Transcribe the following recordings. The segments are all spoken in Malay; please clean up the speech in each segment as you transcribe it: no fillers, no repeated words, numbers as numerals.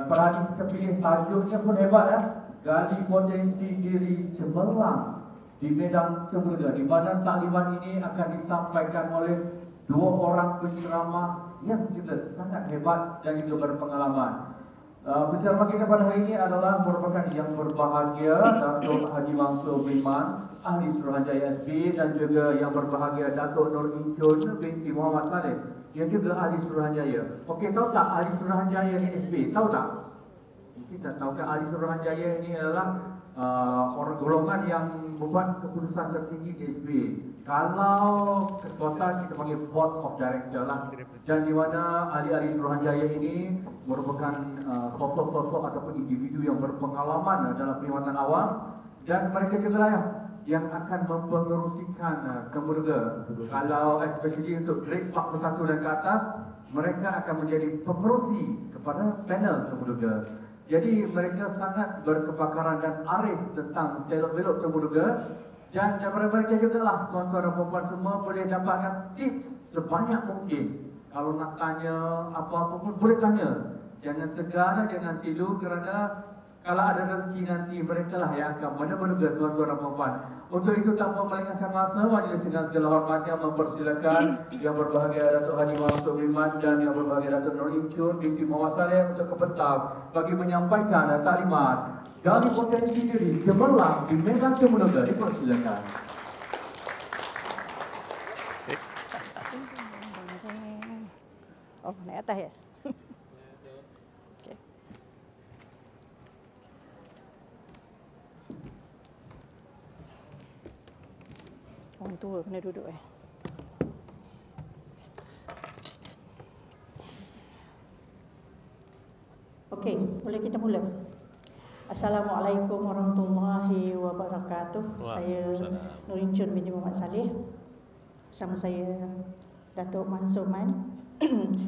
Kali ini kita pilih tajuknya pun hebat ya. Gali potensi diri cemerlang di Medan Temuda, di mana taklimat ini akan disampaikan oleh dua orang penceramah yang juga sangat hebat dan juga berpengalaman. Penceramah kita pada hari ini adalah merupakan yang berbahagia Datuk Haji Mansur bin Man, Ahli Suruhanjaya SB, dan juga yang berbahagia Datuk Nur Incun binti Muhammad Saleh, yang juga Ahli Suruhanjaya. Okey, tahu tak Ahli Suruhanjaya ni SB? Tahu tak? Kita tahu kan Ahli Suruhanjaya ini adalah orang golongan yang membuat keputusan tertinggi di SB. Kalau kekuasaan kita panggil Board of Director lah. Dan di mana ahli-ahli Suruhanjaya ini merupakan sosok-sosok ataupun individu yang berpengalaman dalam perkhidmatan awam, dan mereka juga lah yang akan mempengerusikan Temuda. Kalau especially untuk grade 41 dan ke atas, mereka akan menjadi pengerusi kepada panel Temuda. Jadi mereka sangat berkepakaran dan arif tentang selok-belok Temuda. Dan daripada mereka juga lah tuan-tuan dan puan-puan semua boleh dapatkan tips sebanyak mungkin. Kalau nak tanya apa-apa pun boleh tanya. Jangan segan, jangan silu, kerana kalau ada rezeki nanti mereka lah yang akan menemukan tuan-tuan dan puan-puan. Untuk itu tanpa melengahkan masa, majlis dengan segala hormatnya mempersilakan yang berbahagia Datuk Haji Mansur bin Man dan yang berbahagia Datuk Nur Incun binti Muhammad Saleh untuk ke pentas bagi menyampaikan taklimat Gali Potensi Diri Cemerlang di Medan Temuda. Dipersilakan. Oh, naik atas ya? Okey. Orang tua kena duduk Okey, boleh kita mula. Assalamualaikum warahmatullahi wabarakatuh. Saya Nur Incun binti Muhammad Saleh. Bersama saya Datuk Mansur Man.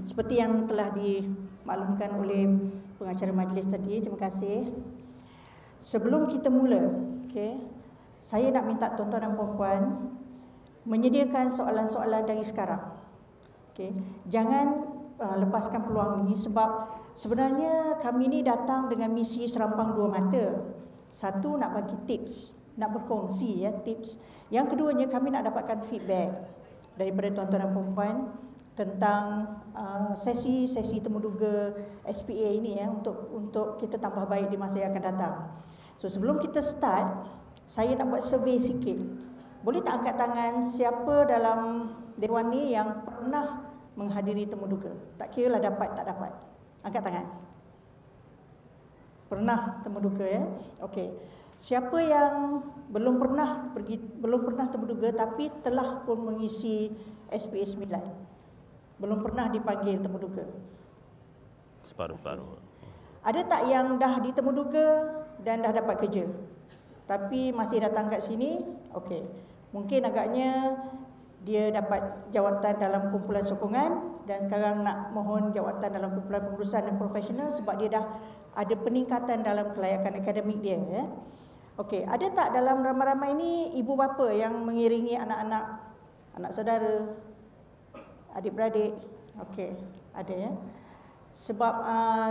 Seperti yang telah dimaklumkan oleh pengacara majlis tadi, terima kasih. Sebelum kita mula, saya nak minta tuan-tuan dan puan-puan menyediakan soalan-soalan dari sekarang. Jangan lepaskan peluang ini, sebab sebenarnya kami ni datang dengan misi serampang dua mata. Satu, nak bagi tips, nak berkongsi tips. Yang keduanya, kami nak dapatkan feedback daripada tuan-tuan dan puan-puan tentang sesi-sesi temuduga SPA ini untuk kita tambah baik di masa yang akan datang. So sebelum kita start, saya nak buat survey sikit. Boleh tak angkat tangan siapa dalam dewan ni yang pernah menghadiri temuduga? Tak kira lah dapat tak dapat. Angkat tangan. Pernah temuduga ya? Okey. Siapa yang belum pernah temuduga tapi telah pun mengisi SPA 9? Belum pernah dipanggil temuduga? Separuh-paruh. Ada tak yang dah di temuduga dan dah dapat kerja tapi masih datang kat sini? Okey. Mungkin agaknya dia dapat jawatan dalam kumpulan sokongan dan sekarang nak mohon jawatan dalam kumpulan pengurusan dan profesional sebab dia dah ada peningkatan dalam kelayakan akademik dia ya. Okey, ada tak dalam ramai-ramai ini ibu bapa yang mengiringi anak-anak, anak saudara, adik-beradik? Okey, ada ya. Sebab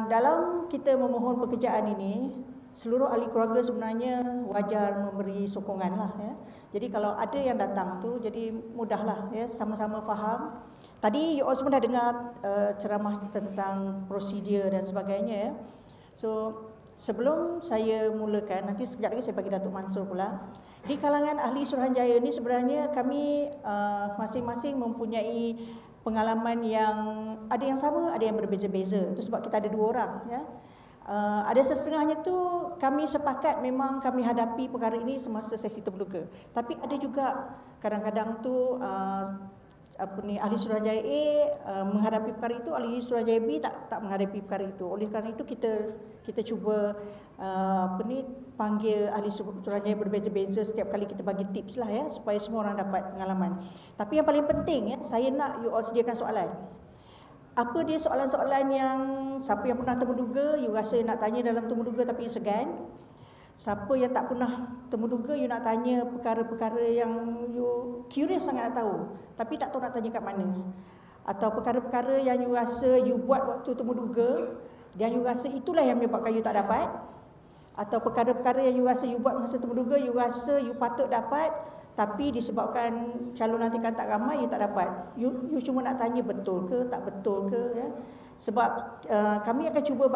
dalam kita memohon pekerjaan ini, seluruh ahli keluarga sebenarnya wajar memberi sokongan lah ya. Jadi kalau ada yang datang tu, jadi mudahlah ya, sama-sama faham. Tadi you all semua dah dengar ceramah tentang prosedur dan sebagainya ya. So sebelum saya mulakan, nanti sekejap lagi saya bagi Datuk Mansur pula. Di kalangan ahli Suruhanjaya ni sebenarnya kami masing-masing mempunyai pengalaman yang ada yang sama, ada yang berbeza-beza. Itu sebab kita ada dua orang ya. Ada setengahnya tu kami sepakat memang kami hadapi perkara ini semasa sesi temuduga. Tapi ada juga kadang-kadang tu ahli Suruhanjaya A menghadapi perkara itu, ahli Suruhanjaya B tak menghadapi perkara itu. Oleh kerana itu kita cuba panggil ahli Suruhanjaya berbeza-beza setiap kali kita bagi tips lah ya, supaya semua orang dapat pengalaman. Tapi yang paling penting ya, saya nak you all sediakan soalan. Apa dia soalan-soalan yang siapa yang pernah temuduga you rasa nak tanya dalam temuduga tapi you segan? Siapa yang tak pernah temuduga you nak tanya perkara-perkara yang you curious sangat nak tahu tapi tak tahu nak tanya kat mana? Atau perkara-perkara yang you rasa you buat waktu temuduga dan you rasa itulah yang menyebabkan you tak dapat, atau perkara-perkara yang you rasa you buat masa temuduga, you rasa you patut dapat, tapi disebabkan calon lantikan tak ramai, you tak dapat. You cuma nak tanya betul ke, tak betul ke, ya. Sebab kami akan cuba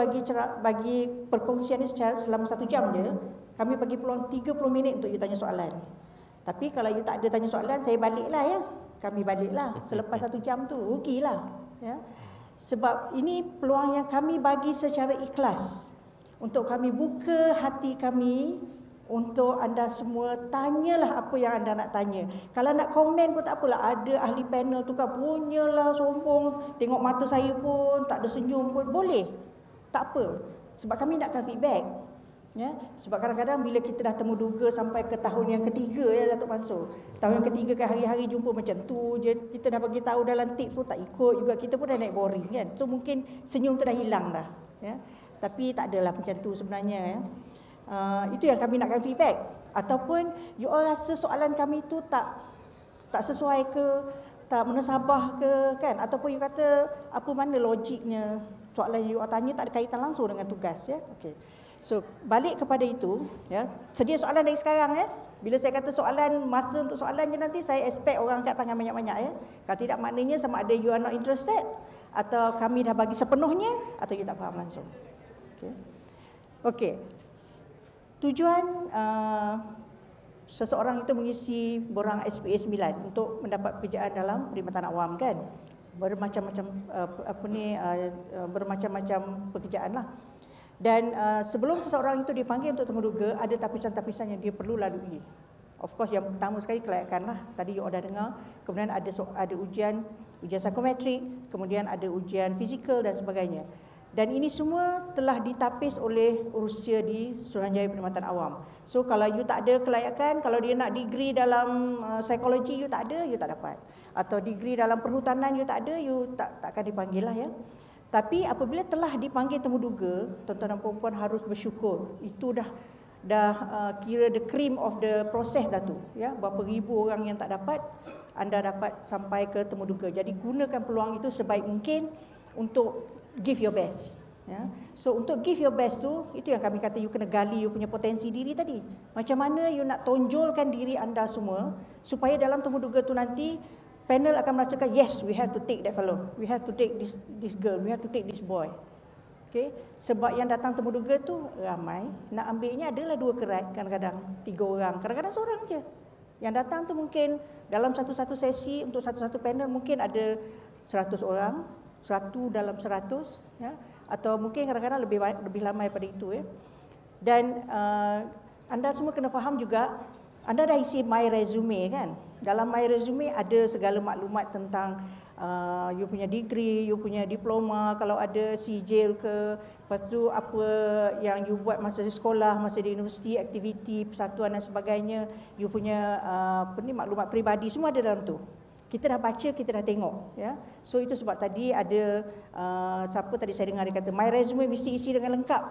bagi perkongsian ini selama 1 jam je. Kami bagi peluang 30 minit untuk you tanya soalan. Tapi kalau you tak ada tanya soalan, saya baliklah, ya. Kami baliklah selepas 1 jam tu, rugilah, ya. Sebab ini peluang yang kami bagi secara ikhlas, untuk kami buka hati kami untuk anda semua. Tanyalah apa yang anda nak tanya. Kalau nak komen pun tak apalah, ada ahli panel tu kan punyalah sombong, tengok mata saya pun tak ada senyum pun, boleh, tak apa. Sebab kami nakkan feedback, ya. Sebab kadang-kadang bila kita dah temuduga sampai ke tahun yang ketiga, ya Datuk Mansur, tahun yang ketiga kan hari-hari jumpa macam tu je, kita dah bagi tahu dalam tips pun tak ikut juga, kita pun dah naik boring, kan. So mungkin senyum tu dah hilang dah, ya. Tapi tak adalah macam tu sebenarnya, ya. Itu yang kami nakkan feedback. Ataupun you all rasa soalan kami tu tak sesuai ke, tak menasabah ke, kan. Ataupun you kata apa mana logiknya soalan you all tanya tak ada kaitan langsung dengan tugas, ya. Okey. So balik kepada itu, ya. Sedia soalan dari sekarang, ya. Bila saya kata soalan, masa untuk soalan je nanti saya expect orang angkat tangan banyak-banyak, ya. Kalau tidak, maknanya sama ada you are not interested, atau kami dah bagi sepenuhnya, atau you tak faham langsung. Okey. Okey. Tujuan seseorang itu mengisi borang SPA 9 untuk mendapat pekerjaan dalam perkhidmatan awam, kan. Bermacam-macam bermacam-macam pekerjaan lah. Dan sebelum seseorang itu dipanggil untuk temuduga, ada tapisan-tapisan yang dia perlu lalui. Of course, yang pertama sekali kelayakan lah. Tadi you dah dengar. Kemudian ada ujian psikometrik, kemudian ada ujian fizikal dan sebagainya. Dan ini semua telah ditapis oleh Urustia di Suruhanjaya Perkhidmatan Awam. So kalau you tak ada kelayakan, kalau dia nak degree dalam psikologi, you tak ada, you tak dapat. Atau degree dalam perhutanan you tak ada, you takkan dipanggil lah, ya. Tapi apabila telah dipanggil temuduga, tuan-tuan dan puan-puan harus bersyukur. Itu dah kira the cream of the process dah tu, ya. Berapa ribu orang yang tak dapat, anda dapat sampai ke temuduga. Jadi gunakan peluang itu sebaik mungkin untuk give your best, ya. So untuk give your best tu, itu yang kami kata you kena gali you punya potensi diri tadi. Macam mana you nak tonjolkan diri anda semua supaya dalam temuduga tu nanti panel akan merasakan, yes, we have to take that fellow, we have to take this girl, we have to take this boy. Okay? Sebab yang datang temuduga tu ramai, nak ambilnya adalah 2 kerat, kadang-kadang 3 orang, kadang-kadang seorang je. Yang datang tu mungkin dalam satu-satu sesi untuk satu-satu panel mungkin ada 100 orang, 1 dalam 100, ya. Atau mungkin kadang-kadang lebih lama daripada itu, ya. Dan anda semua kena faham juga, anda dah isi my resume, kan. Dalam my resume ada segala maklumat tentang you punya degree, you punya diploma, kalau ada sijil ke, lepas tu apa yang you buat masa di sekolah, masa di universiti, aktiviti, persatuan dan sebagainya, you punya maklumat peribadi, semua ada dalam tu. Kita dah baca, kita dah tengok, ya. So itu sebab tadi ada siapa tadi saya dengar dia kata my resume mesti isi dengan lengkap,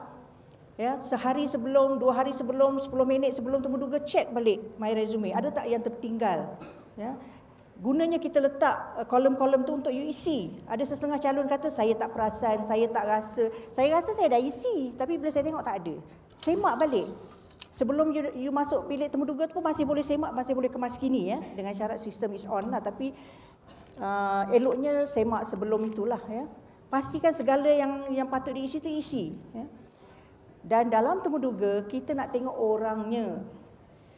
ya. Sehari sebelum, 2 hari sebelum, 10 minit sebelum temuduga, cek balik my resume, ada tak yang tertinggal, ya. Gunanya kita letak kolom-kolom tu untuk you isi. Ada setengah calon kata saya tak perasan, saya tak rasa. Saya rasa saya dah isi, tapi bila saya tengok tak ada. Semak balik. Sebelum you masuk bilik temuduga tu pun masih boleh semak, masih boleh kemas kini, ya, dengan syarat sistem is on lah. Tapi eloknya semak sebelum itulah, ya. Pastikan segala yang patut diisi tu isi, ya. Dan dalam temuduga kita nak tengok orangnya.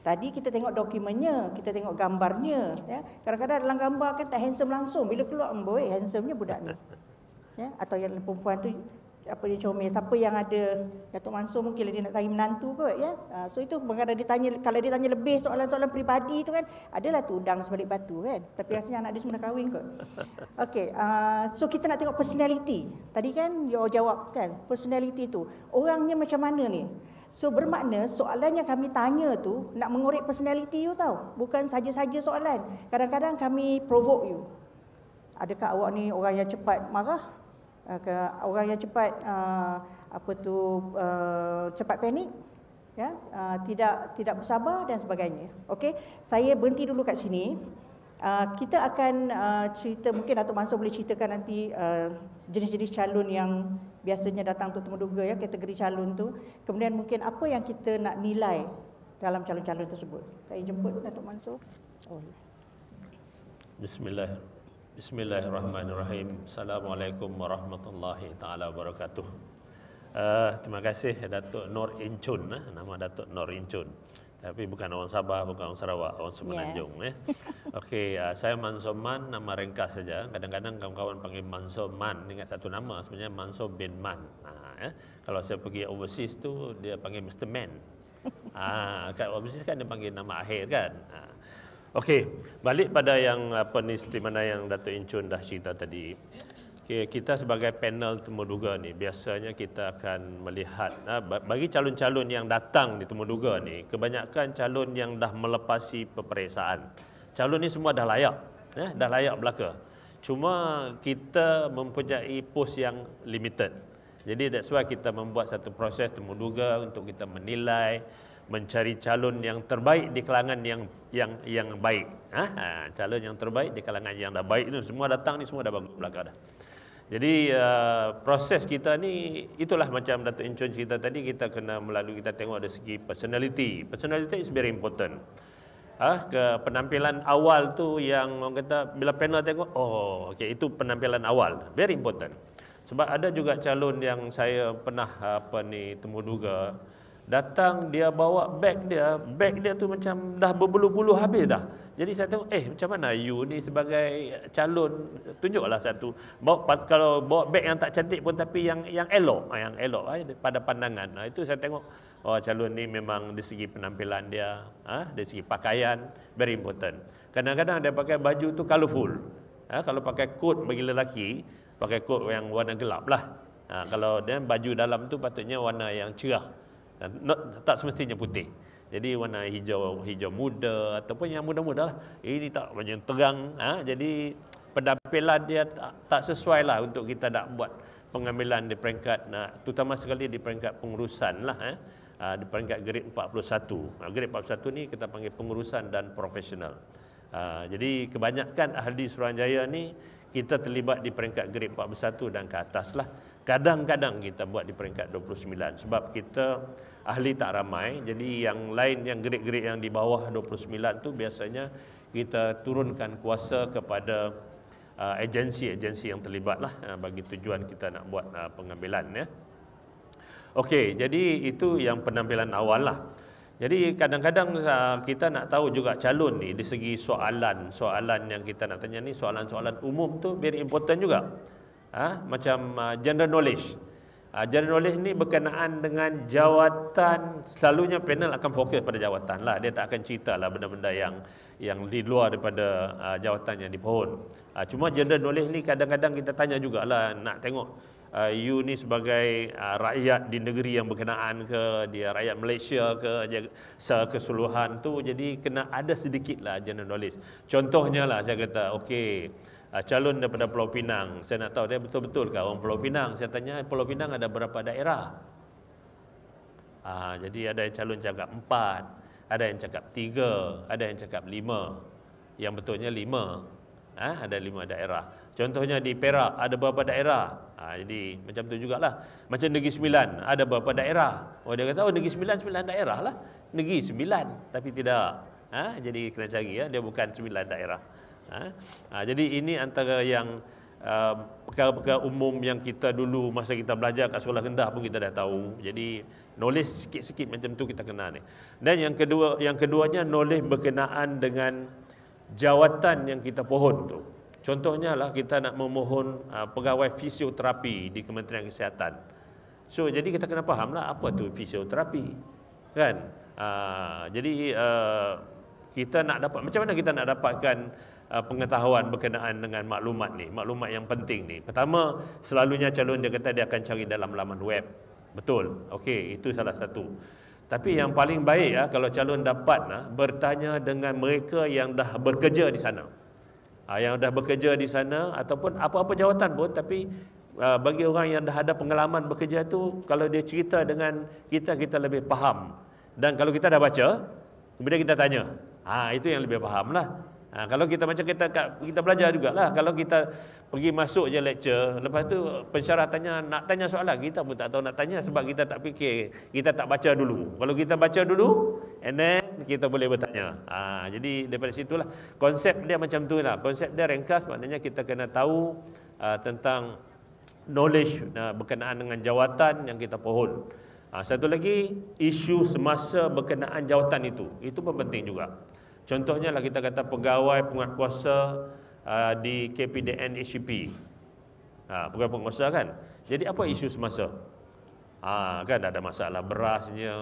Tadi kita tengok dokumennya, kita tengok gambarnya, ya. Kadang-kadang dalam gambar kan tak handsome langsung, bila keluar amboi handsomenya budak ni, ya. Atau yang perempuan tu apa dia comel, siapa yang ada Datuk Mansur mungkin dia nak cari menantu kot, ya. So itu kadang-kadang ditanya, kalau dia tanya lebih soalan-soalan peribadi tu kan, adalah tu udang sebalik batu, kan. Tapi rasanya anak dia semua dah kahwin kot. Okey, so kita nak tengok personality. Tadi kan you jawab kan, personality tu orangnya macam mana ni. So bermakna soalan yang kami tanya tu nak mengorek personality you tau, bukan saja-saja soalan. Kadang-kadang kami provoke you. Adakah awak ni orang yang cepat marah? Orang yang cepat cepat panik, ya, tidak bersabar dan sebagainya. Okey, saya berhenti dulu kat sini. Kita akan cerita, mungkin Datuk Mansur boleh ceritakan nanti jenis-jenis calon yang biasanya datang tu temuduga ya, kategori calon tu. Kemudian mungkin apa yang kita nak nilai dalam calon-calon tersebut. Saya jemput Datuk Mansur. Bismillahirrahmanirrahim. Assalamualaikum warahmatullahi taala wabarakatuh. Terima kasih Datuk Nur Incun, nama Datuk Nur Incun. Tapi bukan orang Sabah, bukan orang Sarawak, orang Semenanjung. Okey, saya Mansur Man, nama ringkas saja. Kadang-kadang kawan-kawan panggil Mansur Man, ingat satu nama, sebenarnya Mansur bin Man. Kalau saya pergi overseas tu, dia panggil Mr. Man. Kat overseas kan dia panggil nama akhir kan. Okey, balik pada yang seperti mana yang Datuk Incun dah cerita tadi. Kita sebagai panel temuduga ni biasanya kita akan melihat bagi calon-calon yang datang di temuduga ni, kebanyakan calon yang dah melepasi peperiksaan. Calon ni semua dah layak, dah layak belaka. Cuma kita mempunyai pos yang limited. Jadi that's why kita membuat satu proses temuduga untuk kita menilai, mencari calon yang terbaik di kalangan yang baik. Calon yang terbaik di kalangan yang dah baik itu semua datang ni semua dah bagus belaka dah. Jadi proses kita ni itulah macam Datuk Incun cerita tadi, kita kena melalui, kita tengok dari segi personality. Personality is very important. Ke penampilan awal tu yang orang kata bila panel tengok, oh okey, itu penampilan awal, very important. Sebab ada juga calon yang saya pernah temuduga, datang dia bawa beg dia tu macam dah berbulu-bulu habis dah. Jadi saya tengok, macam mana you ni sebagai calon, tunjuklah satu. Kalau bawa beg yang tak cantik pun tapi yang elok pada pandangan. Itu saya tengok, oh calon ni memang dari segi penampilan dia, dari segi pakaian, very important. Kadang-kadang dia pakai baju tu colourful. Kalau pakai coat bagi lelaki, pakai coat yang warna gelap lah. Kalau dia baju dalam tu patutnya warna yang cerah. Tak semestinya putih. Jadi warna hijau muda ataupun yang muda-muda lah. Ini tak macam terang. Jadi penampilan dia tak sesuai lah untuk kita nak buat pengambilan di peringkat, terutama sekali di peringkat pengurusan lah. Di peringkat grade 41. Grade 41 ni kita panggil pengurusan dan profesional. Jadi kebanyakan ahli Suruhanjaya ni kita terlibat di peringkat grade 41 dan ke atas lah. Kadang-kadang kita buat di peringkat 29 sebab kita ahli tak ramai. Jadi yang lain, yang grade-grade yang di bawah 29 tu biasanya kita turunkan kuasa kepada agensi-agensi yang terlibat lah, bagi tujuan kita nak buat pengambilan ya. Okey, jadi itu yang penampilan awal lah. Jadi kadang-kadang kita nak tahu juga calon ni di segi soalan yang kita nak tanya ni, soalan-soalan umum tu very important juga. Macam general knowledge. General knowledge ni berkenaan dengan jawatan, selalunya panel akan fokus pada jawatan lah. Dia tak akan cerita lah benda-benda yang di luar daripada jawatan yang di pohon. Cuma general knowledge ni kadang-kadang kita tanya jugalah, nak tengok you ni sebagai rakyat di negeri yang berkenaan ke, dia rakyat Malaysia ke, keseluruhan tu. Jadi kena ada sedikit lah general knowledge. Contohnya lah saya kata, okey, calon daripada Pulau Pinang, saya nak tahu dia betul-betul ke orang Pulau Pinang. Saya tanya, Pulau Pinang ada berapa daerah? Jadi ada yang calon cakap 4, ada yang cakap 3, ada yang cakap 5. Yang betulnya 5. Ada 5 daerah. Contohnya di Perak ada berapa daerah? Jadi macam tu jugalah. Macam Negeri Sembilan ada berapa daerah? Oh, dia kata, Negeri Sembilan 9 daerah lah. Negeri 9, tapi tidak. Jadi kena cari dia bukan 9 daerah. Jadi ini antara yang perkara-perkara umum yang kita dulu masa kita belajar kat sekolah rendah pun kita dah tahu. Jadi knowledge sikit-sikit macam tu kita kenal ni. Dan yang keduanya knowledge berkenaan dengan jawatan yang kita pohon tu. Contohnya lah kita nak memohon pegawai fisioterapi di Kementerian Kesihatan. So jadi kita kena faham lah apa tu fisioterapi, kan? Jadi kita nak dapat, macam mana kita nak dapatkan pengetahuan berkenaan dengan maklumat ni, maklumat yang penting ni. Pertama, selalunya calon dia kata dia akan cari dalam laman web. Betul, okey, itu salah satu. Tapi yang paling baik kalau calon dapat bertanya dengan mereka yang dah bekerja di sana. Yang dah bekerja di sana ataupun apa-apa jawatan pun, tapi bagi orang yang dah ada pengalaman bekerja tu, kalau dia cerita dengan kita lebih faham. Dan kalau kita dah baca, kemudian kita tanya, itu yang lebih faham lah. Kalau kita macam kita belajar jugalah. Kalau kita pergi masuk je lecture, lepas tu pensyarah nak tanya soalan, kita pun tak tahu nak tanya sebab kita tak fikir, kita tak baca dulu. Kalau kita baca dulu, and then kita boleh bertanya. Jadi daripada situlah konsep dia macam tu lah. Konsep dia ringkas, maknanya kita kena tahu tentang knowledge berkenaan dengan jawatan yang kita pohon. Satu lagi, isu semasa berkenaan jawatan itu pun penting juga. Contohnya lah kita kata pegawai penguatkuasa di KPDN HCP, pegawai penguasa kan. Jadi apa isu semasa? Kan ada masalah berasnya,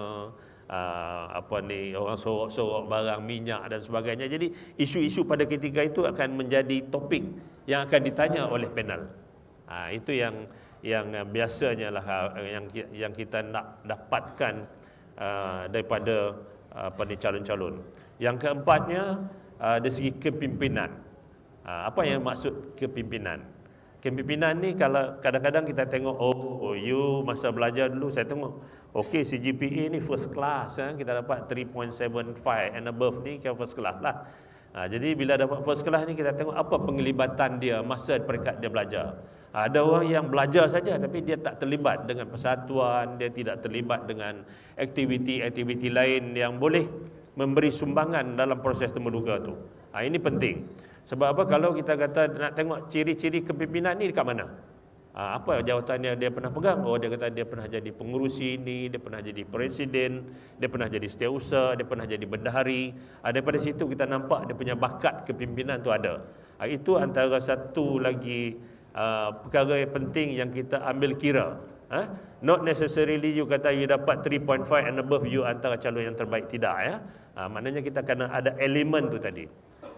orang sorok-sorok barang minyak dan sebagainya. Jadi isu-isu pada ketika itu akan menjadi topik yang akan ditanya oleh panel. Itu yang biasanya lah yang kita nak dapatkan daripada calon-calon. Yang keempatnya dari segi kepimpinan. Apa yang maksud kepimpinan? Kepimpinan ni kalau kadang-kadang kita tengok, you masa belajar dulu saya tengok, okey CGPA ni first class, kita dapat 3.75 and above ni kan first class lah. Jadi bila dapat first class ni kita tengok apa penglibatan dia masa peringkat dia belajar. Ada orang yang belajar saja tapi dia tak terlibat dengan persatuan, dia tidak terlibat dengan aktiviti-aktiviti lain yang boleh memberi sumbangan dalam proses temuduga tu. Ini penting. Sebab apa? Kalau kita kata nak tengok ciri-ciri kepimpinan ni dekat mana? Apa jawatannya dia pernah pegang? Dia kata dia pernah jadi pengurus ini, dia pernah jadi presiden, dia pernah jadi setiausaha, dia pernah jadi bendahari. Daripada situ kita nampak dia punya bakat kepimpinan tu ada. Itu antara satu lagi perkara yang penting yang kita ambil kira. Not necessarily you kata you dapat 3.5 and above you antara calon yang terbaik, tidak ya. Maknanya kita kena ada elemen tu tadi.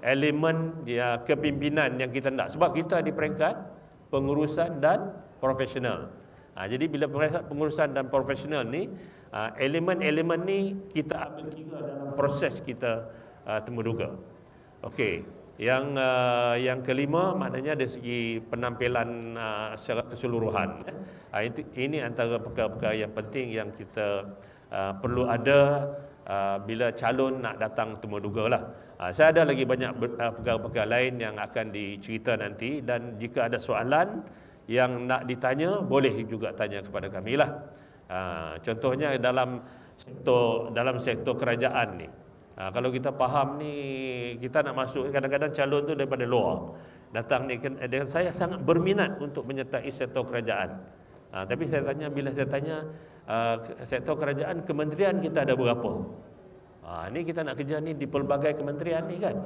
Elemen kepimpinan yang kita nak. Sebab kita di peringkat pengurusan dan profesional. Jadi bila pengurusan dan profesional ni, elemen-elemen ni kita ambil kira dalam proses kita temuduga. Okey. Yang kelima maknanya dari segi penampilan secara keseluruhan. Ini antara perkara-perkara yang penting yang kita perlu ada bila calon nak datang temuduga lah. Saya ada lagi banyak perkara-perkara lain yang akan dicerita nanti, dan jika ada soalan yang nak ditanya boleh juga tanya kepada kami lah. Contohnya dalam sektor kerajaan ni. Kalau kita faham ni, kita nak masuk, kadang-kadang calon tu daripada luar datang ni dengan saya sangat berminat untuk menyertai sektor kerajaan. Tapi bila saya tanya sektor kerajaan, kementerian kita ada berapa? Ni kita nak kerja ni di pelbagai kementerian ni kan.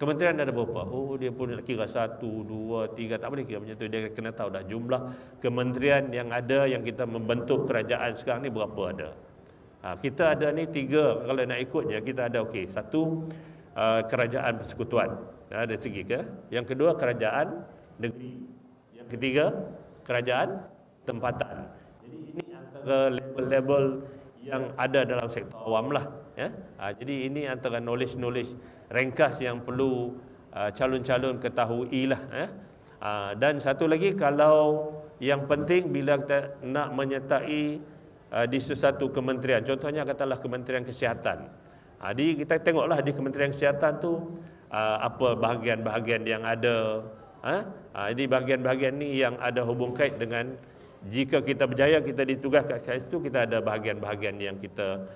Kementerian ada berapa? Dia pun nak kira 1, 2, 3, tak boleh kira macam tu. Dia kena tahu dah jumlah kementerian yang ada, yang kita membentuk kerajaan sekarang ni berapa ada. Kita ada ni 3, kalau nak ikut je kita ada satu kerajaan persekutuan, dari segi yang kedua kerajaan negeri, yang ketiga kerajaan tempatan. Jadi ini antara level-level yang ada dalam sektor awam lah ya. Jadi ini antara knowledge ringkas yang perlu calon-calon ketahui lah ya. Dan satu lagi, kalau yang penting bila kita nak menyertai di sesuatu kementerian, contohnya katalah Kementerian Kesihatan. Jadi kita tengoklah di Kementerian Kesihatan tu apa bahagian-bahagian yang ada. Jadi bahagian-bahagian ni yang ada hubung kait dengan, jika kita berjaya kita ditugaskan kat situ, kita ada bahagian-bahagian yang kita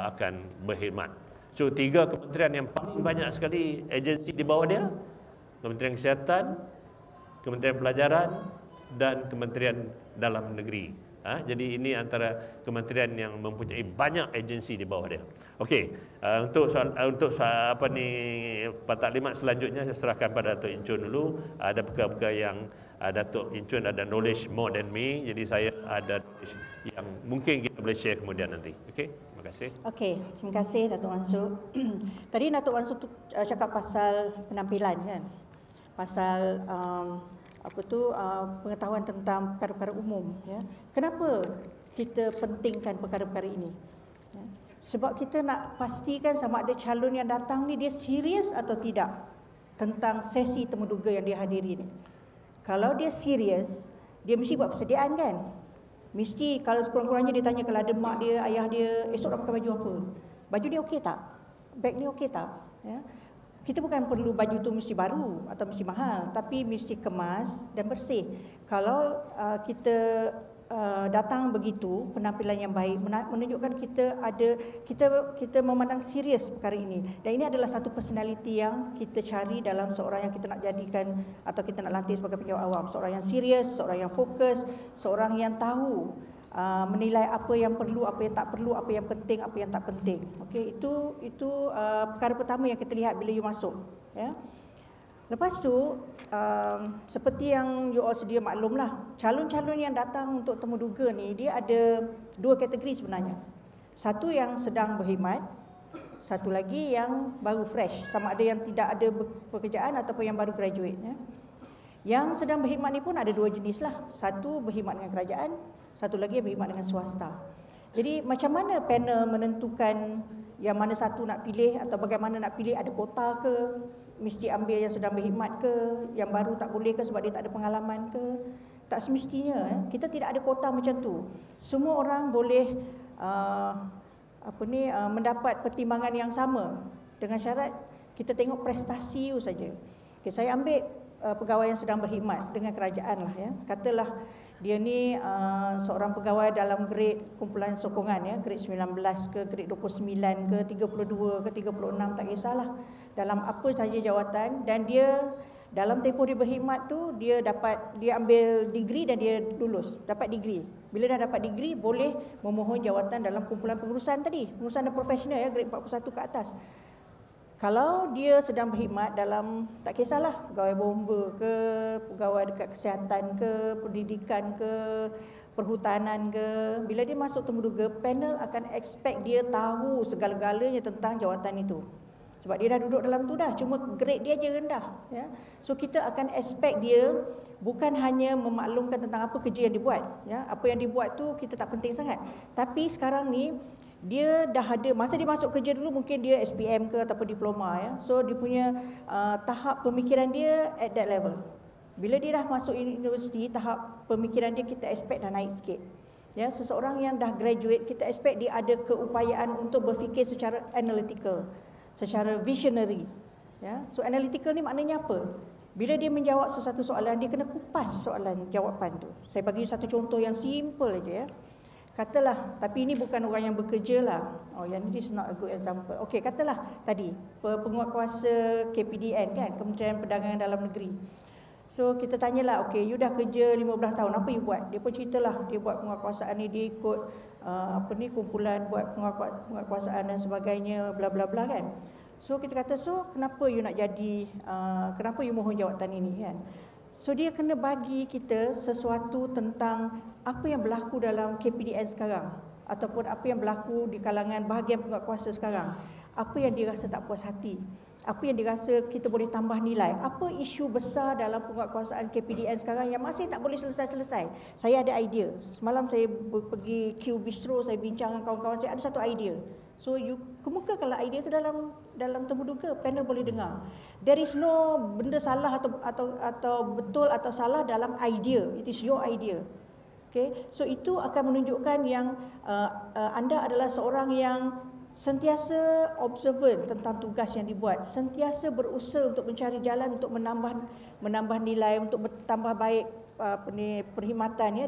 akan berkhidmat. So 3 kementerian yang paling banyak sekali agensi di bawah dia: Kementerian Kesihatan, Kementerian Pelajaran, dan Kementerian Dalam Negeri. Jadi ini antara kementerian yang mempunyai banyak agensi di bawah dia. Okey, untuk taklimat selanjutnya saya serahkan pada Datuk Incun dulu. Ada perkara-perkara yang Datuk Incun ada knowledge more than me, jadi saya ada knowledge yang mungkin kita boleh share kemudian nanti. Okey, terima kasih. Okey, terima kasih Datuk Mansur. Tadi Datuk Mansur cakap pasal penampilan kan, pasal pengetahuan tentang perkara-perkara umum ya. Kenapa kita pentingkan perkara-perkara ini ya? Sebab kita nak pastikan sama ada calon yang datang ni dia serius atau tidak tentang sesi temuduga yang dia hadiri ni. Kalau dia serius, dia mesti buat persediaan kan. Mesti kalau sekurang-kurangnya dia tanya kalau ada mak dia, ayah dia, esok nak pakai baju apa, baju ni okey tak, beg ni okey tak ya? Kita bukan perlu baju tu mesti baru atau mesti mahal, tapi mesti kemas dan bersih. Kalau kita datang begitu, penampilan yang baik menunjukkan kita memandang serius perkara ini. Dan ini adalah satu personality yang kita cari dalam seorang yang kita nak jadikan atau kita nak lantik sebagai penjawat awam. Seorang yang serius, seorang yang fokus, seorang yang tahu menilai apa yang perlu, apa yang tak perlu, apa yang penting, apa yang tak penting. Okey, itu perkara pertama yang kita lihat bila you masuk, ya. Lepas tu seperti yang you all sedia maklumlah, calon-calon yang datang untuk temuduga ni dia ada dua kategori sebenarnya. Satu yang sedang berkhidmat, satu lagi yang baru fresh, sama ada yang tidak ada pekerjaan ataupun yang baru graduate, ya. Yang sedang berkhidmat ni pun ada dua jenis lah. Satu berkhidmat dengan kerajaan, satu lagi berkhidmat dengan swasta. Jadi macam mana panel menentukan yang mana satu nak pilih atau bagaimana nak pilih? Ada kota ke? Mesti ambil yang sedang berkhidmat ke? Yang baru tak boleh ke sebab dia tak ada pengalaman ke? Tak semestinya. Kita tidak ada kota macam tu. Semua orang boleh mendapat pertimbangan yang sama dengan syarat kita tengok prestasi you saja. Okay, saya ambil pegawai yang sedang berkhidmat dengan kerajaan lah, ya. Katalah dia ni seorang pegawai dalam grade kumpulan sokongan, ya, grade 19 ke, grade 29 ke, 32 ke, 36, tak kisahlah. Dalam apa sahaja jawatan, dan dia dalam tempoh dia berkhidmat tu dia ambil degree dan dia lulus, dapat degree. Bila dah dapat degree boleh memohon jawatan dalam kumpulan pengurusan tadi, pengurusan dan profesional, ya, grade 41 ke atas. Kalau dia sedang berkhidmat dalam, tak kisahlah, pegawai bomba ke, pegawai dekat kesihatan ke, pendidikan ke, perhutanan ke, bila dia masuk temuduga, panel akan expect dia tahu segala-galanya tentang jawatan itu. Sebab dia dah duduk dalam tu dah, cuma grade dia je rendah, ya. So kita akan expect dia bukan hanya memaklumkan tentang apa kerja yang dibuat, ya. Apa yang dibuat tu kita tak penting sangat. Tapi sekarang ni dia dah ada, masa dia masuk kerja dulu mungkin dia SPM ke ataupun diploma, ya. So dia punya tahap pemikiran dia at that level. Bila dia dah masuk universiti, tahap pemikiran dia kita expect dah naik sikit. Ya, seseorang yang dah graduate kita expect dia ada keupayaan untuk berfikir secara analytical, secara visionary, ya. So analytical ni maknanya apa? Bila dia menjawab sesuatu soalan, dia kena kupas soalan jawapan tu. Saya bagi satu contoh yang simple aja, ya. Katalah, tapi ini bukan orang yang bekerja lah. Oh, yang ini is not a good example. Okey, katalah tadi penguatkuasa KPDN, kan, Kementerian Perdagangan Dalam Negeri. So kita tanyalah, okey, you dah kerja 15 tahun, apa you buat? Dia pun ceritalah, dia buat penguatkuasaan ni, dia ikut kumpulan buat penguatkuasaan dan sebagainya, bla bla bla, kan. So kita kata, so kenapa you nak jadi, kenapa you mohon jawatan ini, kan? So dia kena bagi kita sesuatu tentang apa yang berlaku dalam KPDN sekarang, ataupun apa yang berlaku di kalangan bahagian penguatkuasa sekarang. Apa yang dia rasa tak puas hati, apa yang dia rasa kita boleh tambah nilai, apa isu besar dalam penguatkuasaan KPDN sekarang yang masih tak boleh selesai-selesai. Saya ada idea. Semalam saya pergi Q Bistro, saya bincang dengan kawan-kawan saya, ada satu idea. So you kemukakanlah idea itu dalam temuduga, panel boleh dengar. There is no benda salah atau betul atau salah dalam idea. It is your idea. Okay, so itu akan menunjukkan yang anda adalah seorang yang sentiasa observant tentang tugas yang dibuat, sentiasa berusaha untuk mencari jalan untuk menambah nilai, untuk bertambah baik perkhidmatan, ya,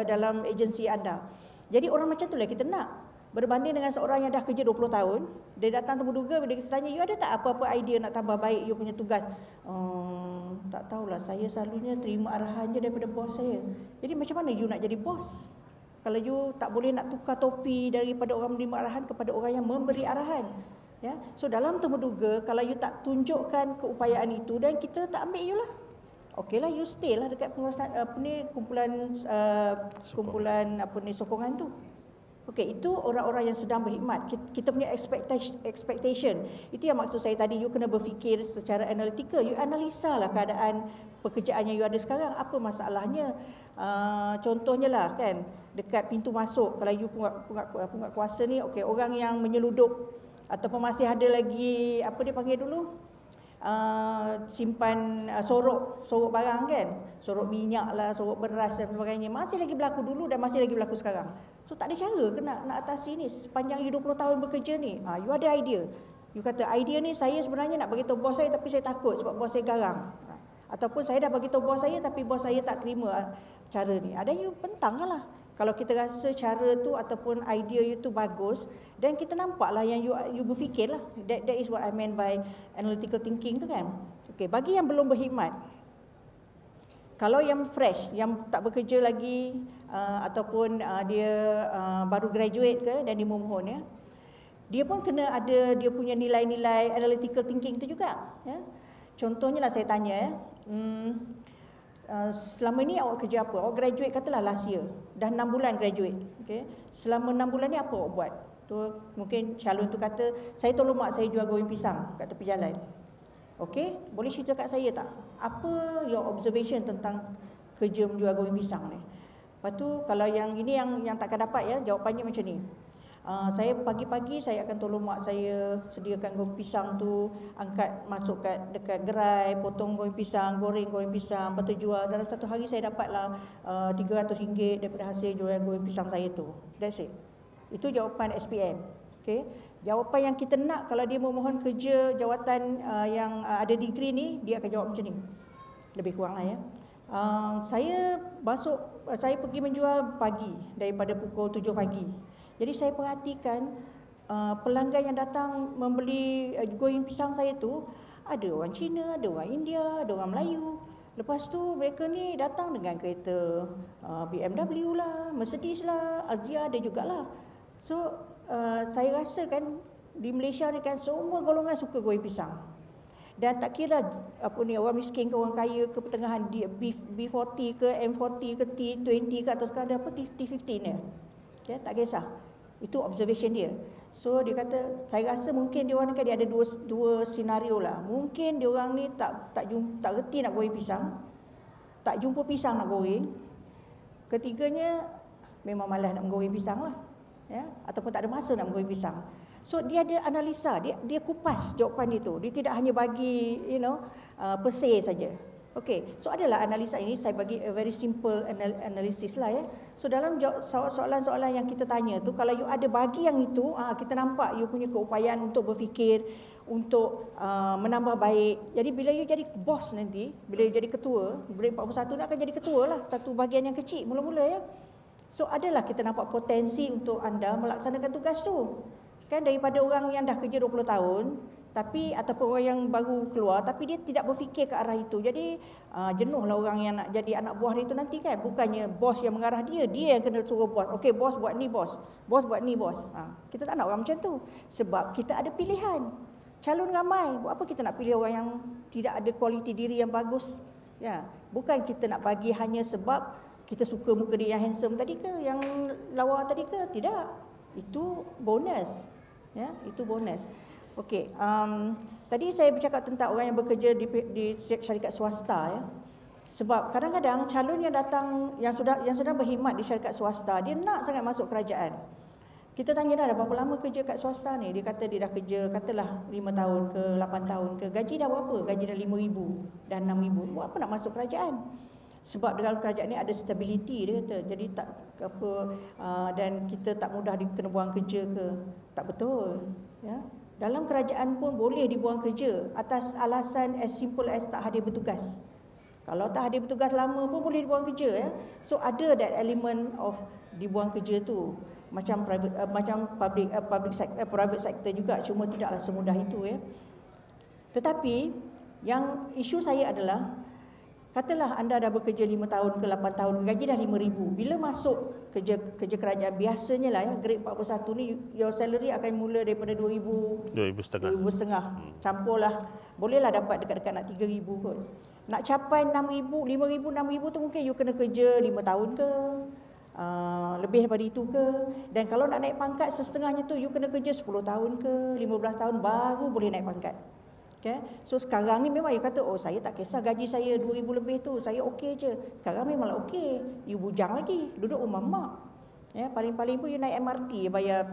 dalam agensi anda. Jadi orang macam itulah kita nak. Berbanding dengan seorang yang dah kerja 20 tahun, dia datang temuduga, bila kita tanya, you ada tak apa-apa idea nak tambah baik you punya tugas? Tak tahulah, saya selalunya terima arahan je daripada bos saya. Jadi macam mana you nak jadi bos kalau you tak boleh nak tukar topi daripada orang menerima arahan kepada orang yang memberi arahan, ya? So dalam temuduga, kalau you tak tunjukkan keupayaan itu, dan kita tak ambil you lah. Okeylah, you stay lah dekat pengurusan kumpulan sokongan tu. Okey, itu orang-orang yang sedang berkhidmat. Kita punya expectation. Itu yang maksud saya tadi, you kena berfikir secara analytical. You analisa lah keadaan pekerjaan yang you ada sekarang. Apa masalahnya? Contohnya lah, kan, dekat pintu masuk, kalau you penguatkuasa ni, okey, orang yang menyeludup ataupun masih ada lagi, apa dia panggil dulu? Simpan sorok barang, kan, sorok minyak lah, sorok beras dan sebagainya, masih lagi berlaku dulu dan masih lagi berlaku sekarang. So tak ada cara nak atasi ni sepanjang you 20 tahun bekerja ni. You ada idea, You kata idea ni saya sebenarnya nak bagi tahu bos saya tapi saya takut sebab bos saya garang. Ataupun saya dah bagi tahu bos saya tapi bos saya tak terima cara ni. Ada you bentanglah. Kalau kita rasa cara tu ataupun idea you tu bagus, dan kita nampaklah yang you berfikirlah. That is what I meant by analytical thinking tu kan. Okey, bagi yang belum berkhidmat, kalau yang fresh, yang tak bekerja lagi ataupun dia baru graduate ke dan dia memohon ya, dia pun kena ada dia punya nilai-nilai analytical thinking tu juga ya. Contohnya lah saya tanya selama ni awak kerja apa? Awak graduate katalah last year, dah 6 bulan graduate. Okay? Selama 6 bulan ni apa awak buat? Tu mungkin calon tu kata, saya tolong mak saya jual goreng pisang kat tepi jalan. Okey, boleh cerita kat saya tak? Apa your observation tentang kerja menjual goreng pisang ni? Lepas tu kalau yang ini yang takkan dapat ya, jawapannya macam ni. Saya pagi-pagi saya akan tolong mak saya sediakan goreng pisang tu, angkat masuk dekat gerai, potong goreng pisang, goreng pisang, lepas tu jual. Dalam satu hari saya dapatlah RM300 daripada hasil jual goreng pisang saya tu. That's it. Itu jawapan SPM. Okay. Jawapan yang kita nak kalau dia memohon kerja jawatan yang ada degree ni, dia akan jawab macam ni. Lebih kurang lah ya. Saya pergi menjual pagi daripada pukul 7 pagi. Jadi saya perhatikan pelanggan yang datang membeli goreng pisang saya tu, ada orang Cina, ada orang India, ada orang Melayu. Lepas tu mereka ni datang dengan kereta BMW lah, Mercedes lah, Azia ada jugalah. So saya rasa kan di Malaysia ni kan semua golongan suka goreng pisang. Dan tak kira apa ni, orang miskin ke orang kaya ke pertengahan, dia B40 ke M40 ke T20 ke atau sekarang ada apa T15 ni. Okay, tak kisah. Itu observation dia. So dia kata, saya rasa mungkin dia orang ni kan dia ada dua senario lah. Mungkin dia orang ni tak reti nak goreng pisang, tak jumpa pisang nak goreng. Ketiganya memang malas nak menggoreng pisang lah. Ya, ataupun tak ada masa nak menggoreng pisang. So dia ada analisa, dia kupas jawapan dia tu. Dia tidak hanya bagi pesir saja. Okey, so adalah analisa ini saya bagi a very simple analysis lah ya. So dalam soalan-soalan yang kita tanya tu, kalau you ada bagi yang itu, kita nampak you punya keupayaan untuk berfikir, untuk menambah baik. Jadi bila you jadi bos nanti, bila you jadi ketua, Brain 41 nak akan jadi ketua lah, satu bahagian yang kecil mula-mula ya. So adalah kita nampak potensi untuk anda melaksanakan tugas tu. Kan daripada orang yang dah kerja 20 tahun, tapi ataupun orang yang baru keluar tapi dia tidak berfikir ke arah itu. Jadi jenuhlah orang yang nak jadi anak buah dia itu nanti kan. Bukannya bos yang mengarah dia yang kena suruh bos. Okey, bos buat ni bos. Bos buat ni bos. Kita tak nak orang macam tu. Sebab kita ada pilihan. Calon ramai. Buat apa kita nak pilih orang yang tidak ada kualiti diri yang bagus? Ya, bukan kita nak bagi hanya sebab kita suka muka dia yang handsome tadi ke, yang lawa tadi ke? Tidak. Itu bonus. Ya, itu bonus. Okey, tadi saya bercakap tentang orang yang bekerja di syarikat swasta ya. Sebab kadang-kadang calon yang datang yang sedang berkhidmat di syarikat swasta, dia nak sangat masuk kerajaan. Kita tanya dah berapa lama kerja kat swasta ni? Dia kata dia dah kerja katalah 5 tahun ke 8 tahun ke. Gaji dah berapa? Gaji dah 5,000 dan 6,000. Buat apa nak masuk kerajaan? Sebab dalam kerajaan ni ada stability dia kata. Jadi tak apa dan kita tak mudah kena buang kerja ke. Tak betul, ya. Dalam kerajaan pun boleh dibuang kerja atas alasan as simple as tak hadir bertugas. Kalau tak hadir bertugas lama pun boleh dibuang kerja ya. So ada that element of dibuang kerja tu. Macam private sector juga, cuma tidaklah semudah itu ya. Tetapi yang isu saya adalah, katalah anda dah bekerja 5 tahun ke 8 tahun, gaji dah 5,000. Bila masuk kerja kerajaan, biasanya lah ya, grade 41 ni, your salary akan mula daripada 2,500. Campurlah, bolehlah dapat dekat-dekat nak 3,000 kot. Nak capai 6,000, 5,000, 6,000 tu mungkin you kena kerja 5 tahun ke, lebih daripada itu ke. Dan kalau nak naik pangkat setengahnya tu, you kena kerja 10 tahun ke, 15 tahun baru boleh naik pangkat. Okay. So sekarang ni memang you kata, oh saya tak kisah gaji saya 2,000 lebih tu, saya okey je. Sekarang memanglah okey. You bujang lagi, duduk rumah mak. Ya, paling-paling pun you naik MRT, bayar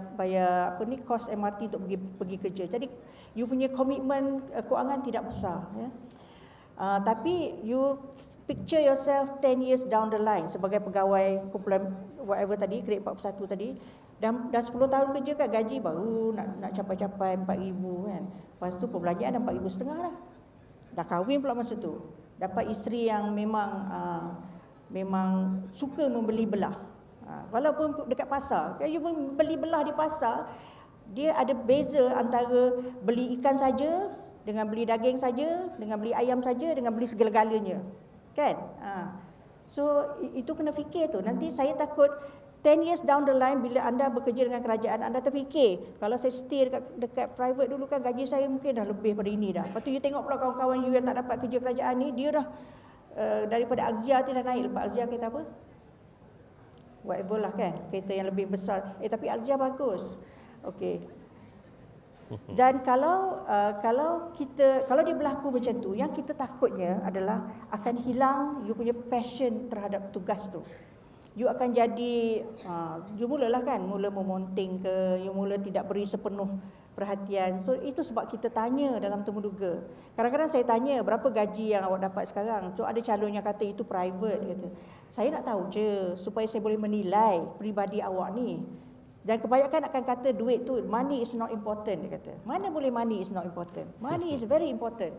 apa ni, kos MRT untuk pergi kerja. Jadi you punya komitmen kewangan tidak besar ya. Tapi you picture yourself 10 years down the line sebagai pegawai kumpulan whatever tadi, grade 41 tadi. Dah 10 tahun kerja kan, gaji baru nak capai-capai 4,000 kan. Lepas tu perbelanjaan dah 4,500 dah. Dah kahwin pula masa tu. Dapat isteri yang memang suka membeli belah. Walaupun dekat pasar, kalau you beli belah di pasar, dia ada beza antara beli ikan saja dengan beli daging saja, dengan beli ayam saja, dengan beli segala-galanya. Kan? So itu kena fikir tu. Nanti saya takut 10 years down the line bila anda bekerja dengan kerajaan, anda terfikir, kalau saya stay dekat private dulu kan gaji saya mungkin dah lebih pada ini dah. Lepas tu you tengok pula kawan-kawan you yang tak dapat kerja kerajaan ni, dia dah daripada Axia tu dah naik. Lepas Axia kereta apa? Whatever lah kan, kereta yang lebih besar. Tapi Axia bagus. Okey. Dan kalau dia berlaku macam tu, yang kita takutnya adalah akan hilang you punya passion terhadap tugas tu. You akan jadi, you mulalah kan, mula memonting ke, you mula tidak beri sepenuh perhatian. So itu sebab kita tanya dalam temuduga. Kadang-kadang saya tanya, berapa gaji yang awak dapat sekarang? So ada calon yang kata itu private, kata. Saya nak tahu je supaya saya boleh menilai peribadi awak ni. Dan kebanyakan akan kata duit tu, money is not important, dia kata. Mana boleh money is not important? Money is very important.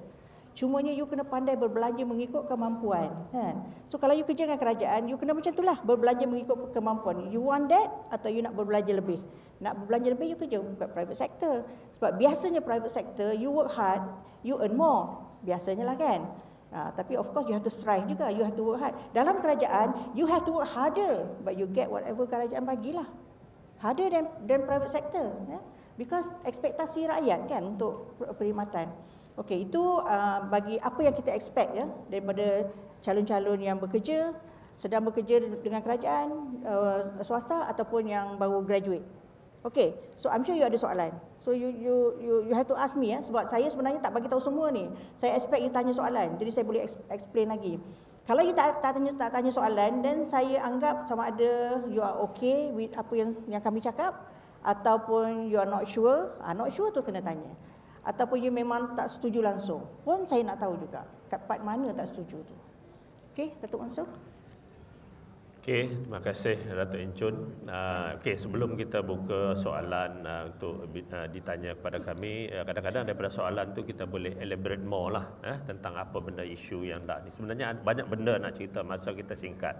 Cumanya you kena pandai berbelanja mengikut kemampuan, kan? So kalau you kerja dengan kerajaan, you kena macam itulah, berbelanja mengikut kemampuan. You want that atau you nak berbelanja lebih? Nak berbelanja lebih, you kerja kat private sector. Sebab biasanya private sector, you work hard, you earn more. Biasanya lah kan? Tapi of course you have to strive juga, you have to work hard. Dalam kerajaan, you have to work harder, but you get whatever kerajaan bagilah. Harder than private sector, because ekspektasi rakyat kan untuk perkhidmatan. Okey, itu bagi apa yang kita expect ya daripada calon-calon yang bekerja, sedang bekerja dengan kerajaan swasta ataupun yang baru graduate. Okey, so I'm sure you ada soalan. So you have to ask me ya, sebab saya sebenarnya tak bagi tahu semua ni. Saya expect you tanya soalan, jadi saya boleh explain lagi. Kalau you tak tanya soalan, then saya anggap sama ada you are okay with apa yang kami cakap, ataupun you are not sure. Not sure tu kena tanya. Ataupun you memang tak setuju langsung. Pun saya nak tahu juga kat part mana tak setuju tu. Okey, Datuk Mansur. Okey, terima kasih Datuk Encun. Okey, sebelum kita buka soalan untuk ditanya kepada kami, kadang-kadang daripada soalan tu kita boleh elaborate more lah tentang apa benda isu yang dah ni. Sebenarnya banyak benda nak cerita, masa kita singkat.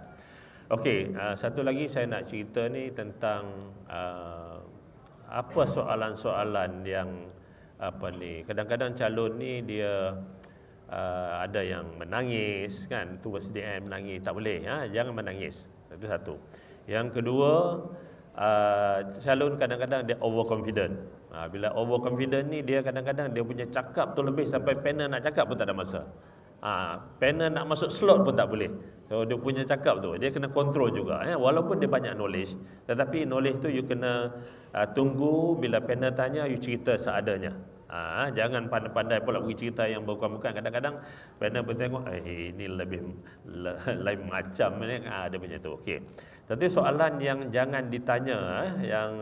Okey, satu lagi saya nak cerita ni tentang apa soalan-soalan yang kadang-kadang calon ni dia ada yang menangis kan, towards the end menangis, tak boleh, jangan menangis. Itu satu. Yang kedua, calon kadang-kadang dia overconfident. Bila overconfident ni dia kadang-kadang dia punya cakap tu lebih sampai panel nak cakap pun tak ada masa. Panel nak masuk slot pun tak boleh. So dia punya cakap tu dia kena kontrol juga walaupun dia banyak knowledge, tetapi knowledge tu you kena tunggu bila panel tanya you cerita seadanya. Jangan pandai-pandai pula bagi cerita yang bukan-bukan. Kadang-kadang panel pun tengok ini lebih lain macam ni, ada macam tu. Okey. Tapi soalan yang jangan ditanya yang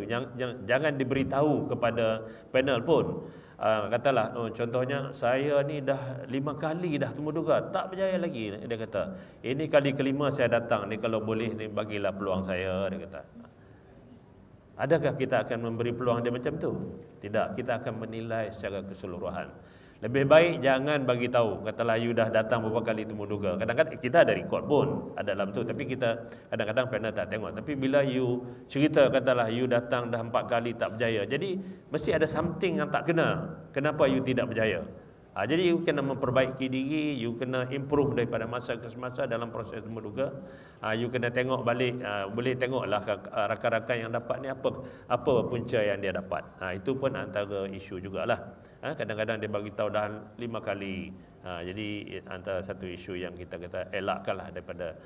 yang jangan diberitahu kepada panel pun. Katalah contohnya saya ni dah 5 kali dah temuduga tak berjaya lagi, dia kata. Ini kali kelima saya datang ni, kalau boleh ni bagilah peluang saya, dia kata. Adakah kita akan memberi peluang dia macam tu? Tidak, kita akan menilai secara keseluruhan. Lebih baik jangan bagi tahu, katalah you dah datang beberapa kali temuduga. Kadang-kadang kita ada record pun ada dalam tu, tapi kita kadang-kadang panel tak tengok. Tapi bila you cerita, katalah you datang dah 4 kali tak berjaya, jadi mesti ada something yang tak kena. Kenapa you tidak berjaya? Jadi you kena memperbaiki diri, you kena improve daripada masa ke semasa dalam proses temuduga. You kena tengok balik, boleh tengoklah rakan-rakan yang dapat ni apa punca yang dia dapat. Itu pun antara isu jugalah. Kadang-kadang dia bagi tahu dah 5 kali. Jadi antara satu isu yang kita kata elakkanlah daripada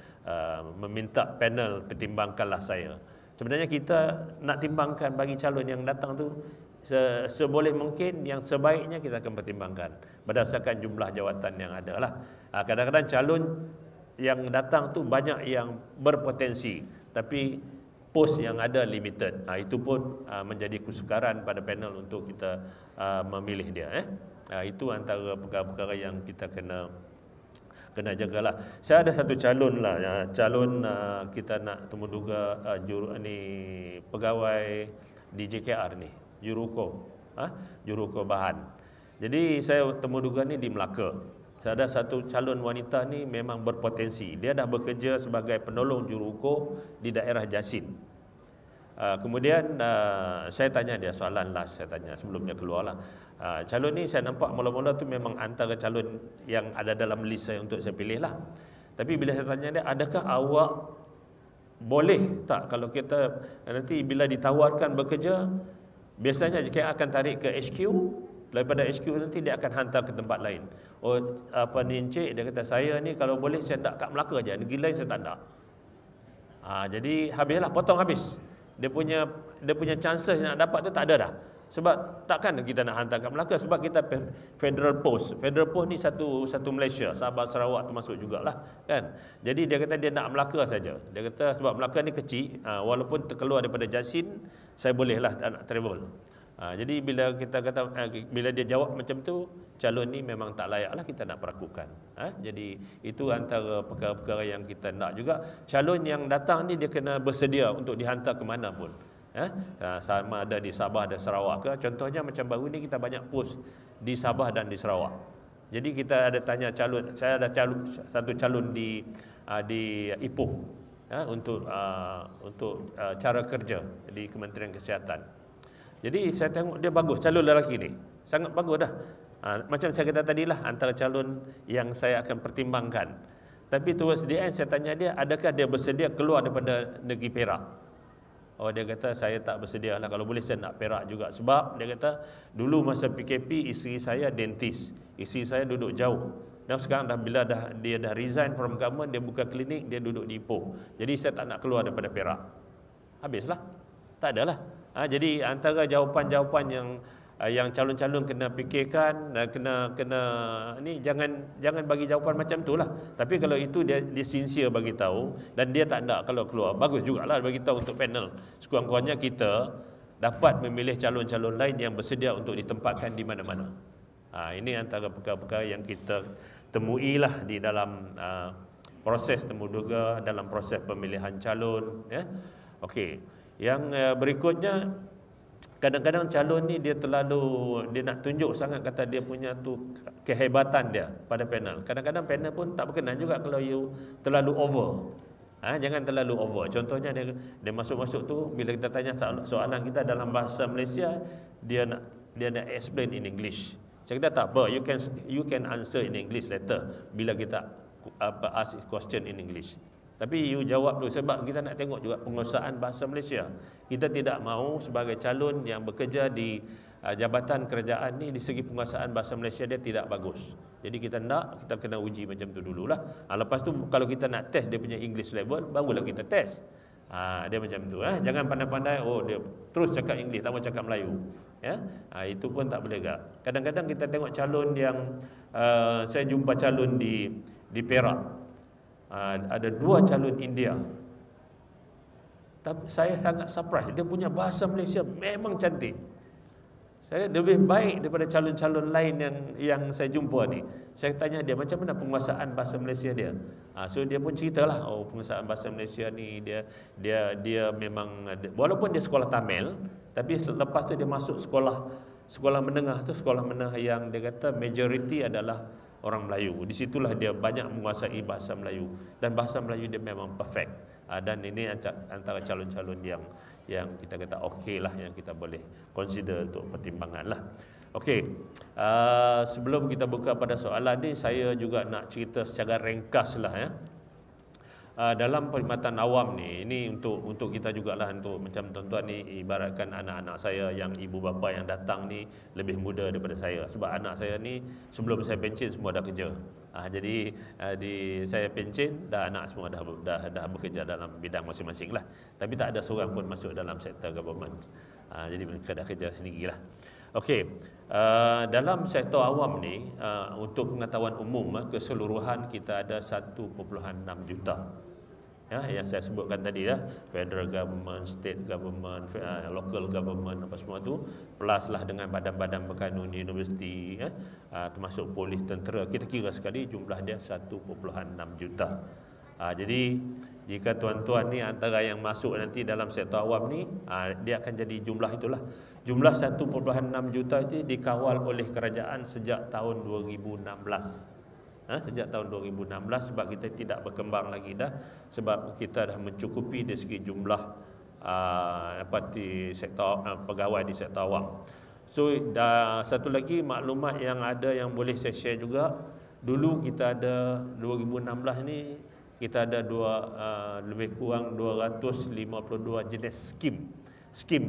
meminta panel pertimbangkanlah saya. Sebenarnya kita nak timbangkan bagi calon yang datang tu seboleh mungkin, yang sebaiknya kita akan pertimbangkan berdasarkan jumlah jawatan yang ada lah. Kadang-kadang calon yang datang tu banyak yang berpotensi, tapi pos yang ada limited. Itu pun menjadi kesukaran pada panel untuk kita memilih dia. Itu antara perkara-perkara yang kita kena kena jagalah. Saya ada satu calon lah, calon kita nak temuduga pegawai di JKR ni, Juruko, Juruko Bahan. Jadi saya temuduga ni di Melaka. Saya ada satu calon wanita ni memang berpotensi. Dia dah bekerja sebagai penolong Juruko di daerah Jasin. Kemudian saya tanya dia soalan last, saya tanya sebelum dia keluar lah. Calon ni saya nampak mula-mula tu memang antara calon yang ada dalam list saya untuk saya pilih lah. Tapi bila saya tanya dia, adakah awak boleh tak kalau kita nanti bila ditawarkan bekerja, biasanya jika akan tarik ke HQ, daripada HQ nanti dia akan hantar ke tempat lain. Oh, apa ni encik, dia kata saya ni kalau boleh saya tak kat Melaka je, negeri lain saya tak nak. Jadi habislah, potong habis. Dia punya chances nak dapat tu tak ada dah. Sebab takkan kita nak hantar kat Melaka, sebab kita Federal Post. Federal Post ni satu Malaysia, Sabah Sarawak termasuk jugalah kan. Jadi dia kata dia nak Melaka saja. Dia kata sebab Melaka ni kecil, walaupun terkeluar daripada Jasin, saya bolehlah nak travel. Jadi bila kita kata bila dia jawab macam tu, calon ni memang tak layaklah kita nak perakukan. Jadi itu antara perkara-perkara yang kita nak juga. Calon yang datang ni dia kena bersedia untuk dihantar ke mana pun. Sama ada di Sabah dan Sarawak ke. Contohnya macam baru ni kita banyak post di Sabah dan di Sarawak. Jadi kita ada tanya calon, saya ada satu calon di Ipoh untuk cara kerja di Kementerian Kesihatan. Jadi saya tengok dia bagus, calon lelaki ni sangat bagus dah. Macam saya kata tadilah, antara calon yang saya akan pertimbangkan. Tapi towards the end saya tanya dia, adakah dia bersedia keluar daripada negeri Perak? Oh, dia kata saya tak bersedia lah, kalau boleh saya nak Perak juga. Sebab dia kata dulu masa PKP isteri saya dentist, isteri saya duduk jauh. Dan sekarang bila dia dah resign from government, dia buka klinik, dia duduk di Ipoh. Jadi saya tak nak keluar daripada Perak. Habislah, tak adalah. Jadi antara jawapan-jawapan yang calon-calon kena fikirkan, kena ni jangan bagi jawapan macam tu lah. Tapi kalau itu dia sincere bagi tahu dan dia tak nak kalau keluar, bagus jugalah bagi tahu untuk panel. Sekurang-kurangnya kita dapat memilih calon-calon lain yang bersedia untuk ditempatkan di mana-mana. Ini antara perkara-perkara yang kita temui lah di dalam proses temuduga, dalam proses pemilihan calon, ya. Okey. Yang berikutnya, kadang-kadang calon ni dia nak tunjuk sangat, kata dia punya tu kehebatan dia pada panel. Kadang-kadang panel pun tak berkenan juga kalau you terlalu over. Jangan terlalu over. Contohnya dia masuk-masuk tu, bila kita tanya soalan kita dalam bahasa Malaysia, dia nak explain in English. Saya kata tak apa, you can answer in English later bila kita ask question in English. Tapi you jawab dulu, sebab kita nak tengok juga penguasaan bahasa Malaysia. Kita tidak mahu sebagai calon yang bekerja di jabatan kerajaan ni, di segi penguasaan bahasa Malaysia dia tidak bagus. Jadi kita kena uji macam tu dululah. Lepas tu kalau kita nak test dia punya English level, barulah kita test. Dia macam tu. Jangan pandai-pandai, dia terus cakap English, tak mau cakap Melayu. Itu pun tak boleh gak. Kadang-kadang kita tengok calon yang saya jumpa calon di Perak. Ada 2 calon India. Tapi saya sangat surprise, dia punya bahasa Malaysia memang cantik. Saya lebih baik daripada calon-calon lain yang saya jumpa ni. Saya tanya dia macam mana penguasaan bahasa Malaysia dia. So dia pun ceritalah, penguasaan bahasa Malaysia ni dia memang, walaupun dia sekolah Tamil, tapi lepas tu dia masuk sekolah menengah tu, sekolah menengah yang dia kata majoriti adalah orang Melayu. Di situlah dia banyak menguasai bahasa Melayu, dan bahasa Melayu dia memang perfect. Dan ini antara calon-calon yang kita kata okey lah, yang kita boleh consider untuk pertimbangan lah. Okey, sebelum kita buka pada soalan ni, saya juga nak cerita secara ringkas lah ya. Dalam perkhidmatan awam ni, ini untuk kita jugalah, untuk macam tuan-tuan ni, ibaratkan anak-anak saya yang ibu bapa yang datang ni lebih muda daripada saya. Sebab anak saya ni sebelum saya pencen semua dah kerja. Jadi saya pencen, dah anak semua dah bekerja dalam bidang masing-masing lah. Tapi tak ada seorang pun masuk dalam sektor government. Jadi mereka dah kerja sendirilah. Okey, dalam sektor awam ni, untuk pengetahuan umum, keseluruhan kita ada 1.6 juta ya, yang saya sebutkan tadi ya, federal government, state government, local government, apa semua tu, plus lah dengan badan-badan berkanun di universiti ya, termasuk polis, tentera, kita kira sekali jumlah dia 1.6 juta. Jadi jika tuan-tuan ni antara yang masuk nanti dalam sektor awam ni, dia akan jadi jumlah itulah. Jumlah 1.6 juta itu dikawal oleh kerajaan sejak tahun 2016. Sejak tahun 2016, sebab kita tidak berkembang lagi dah, sebab kita dah mencukupi dari segi jumlah di sektor pegawai di sektor awam. So satu lagi maklumat yang ada yang boleh saya share juga, dulu kita ada 2016 ni kita ada lebih kurang 252 jenis skim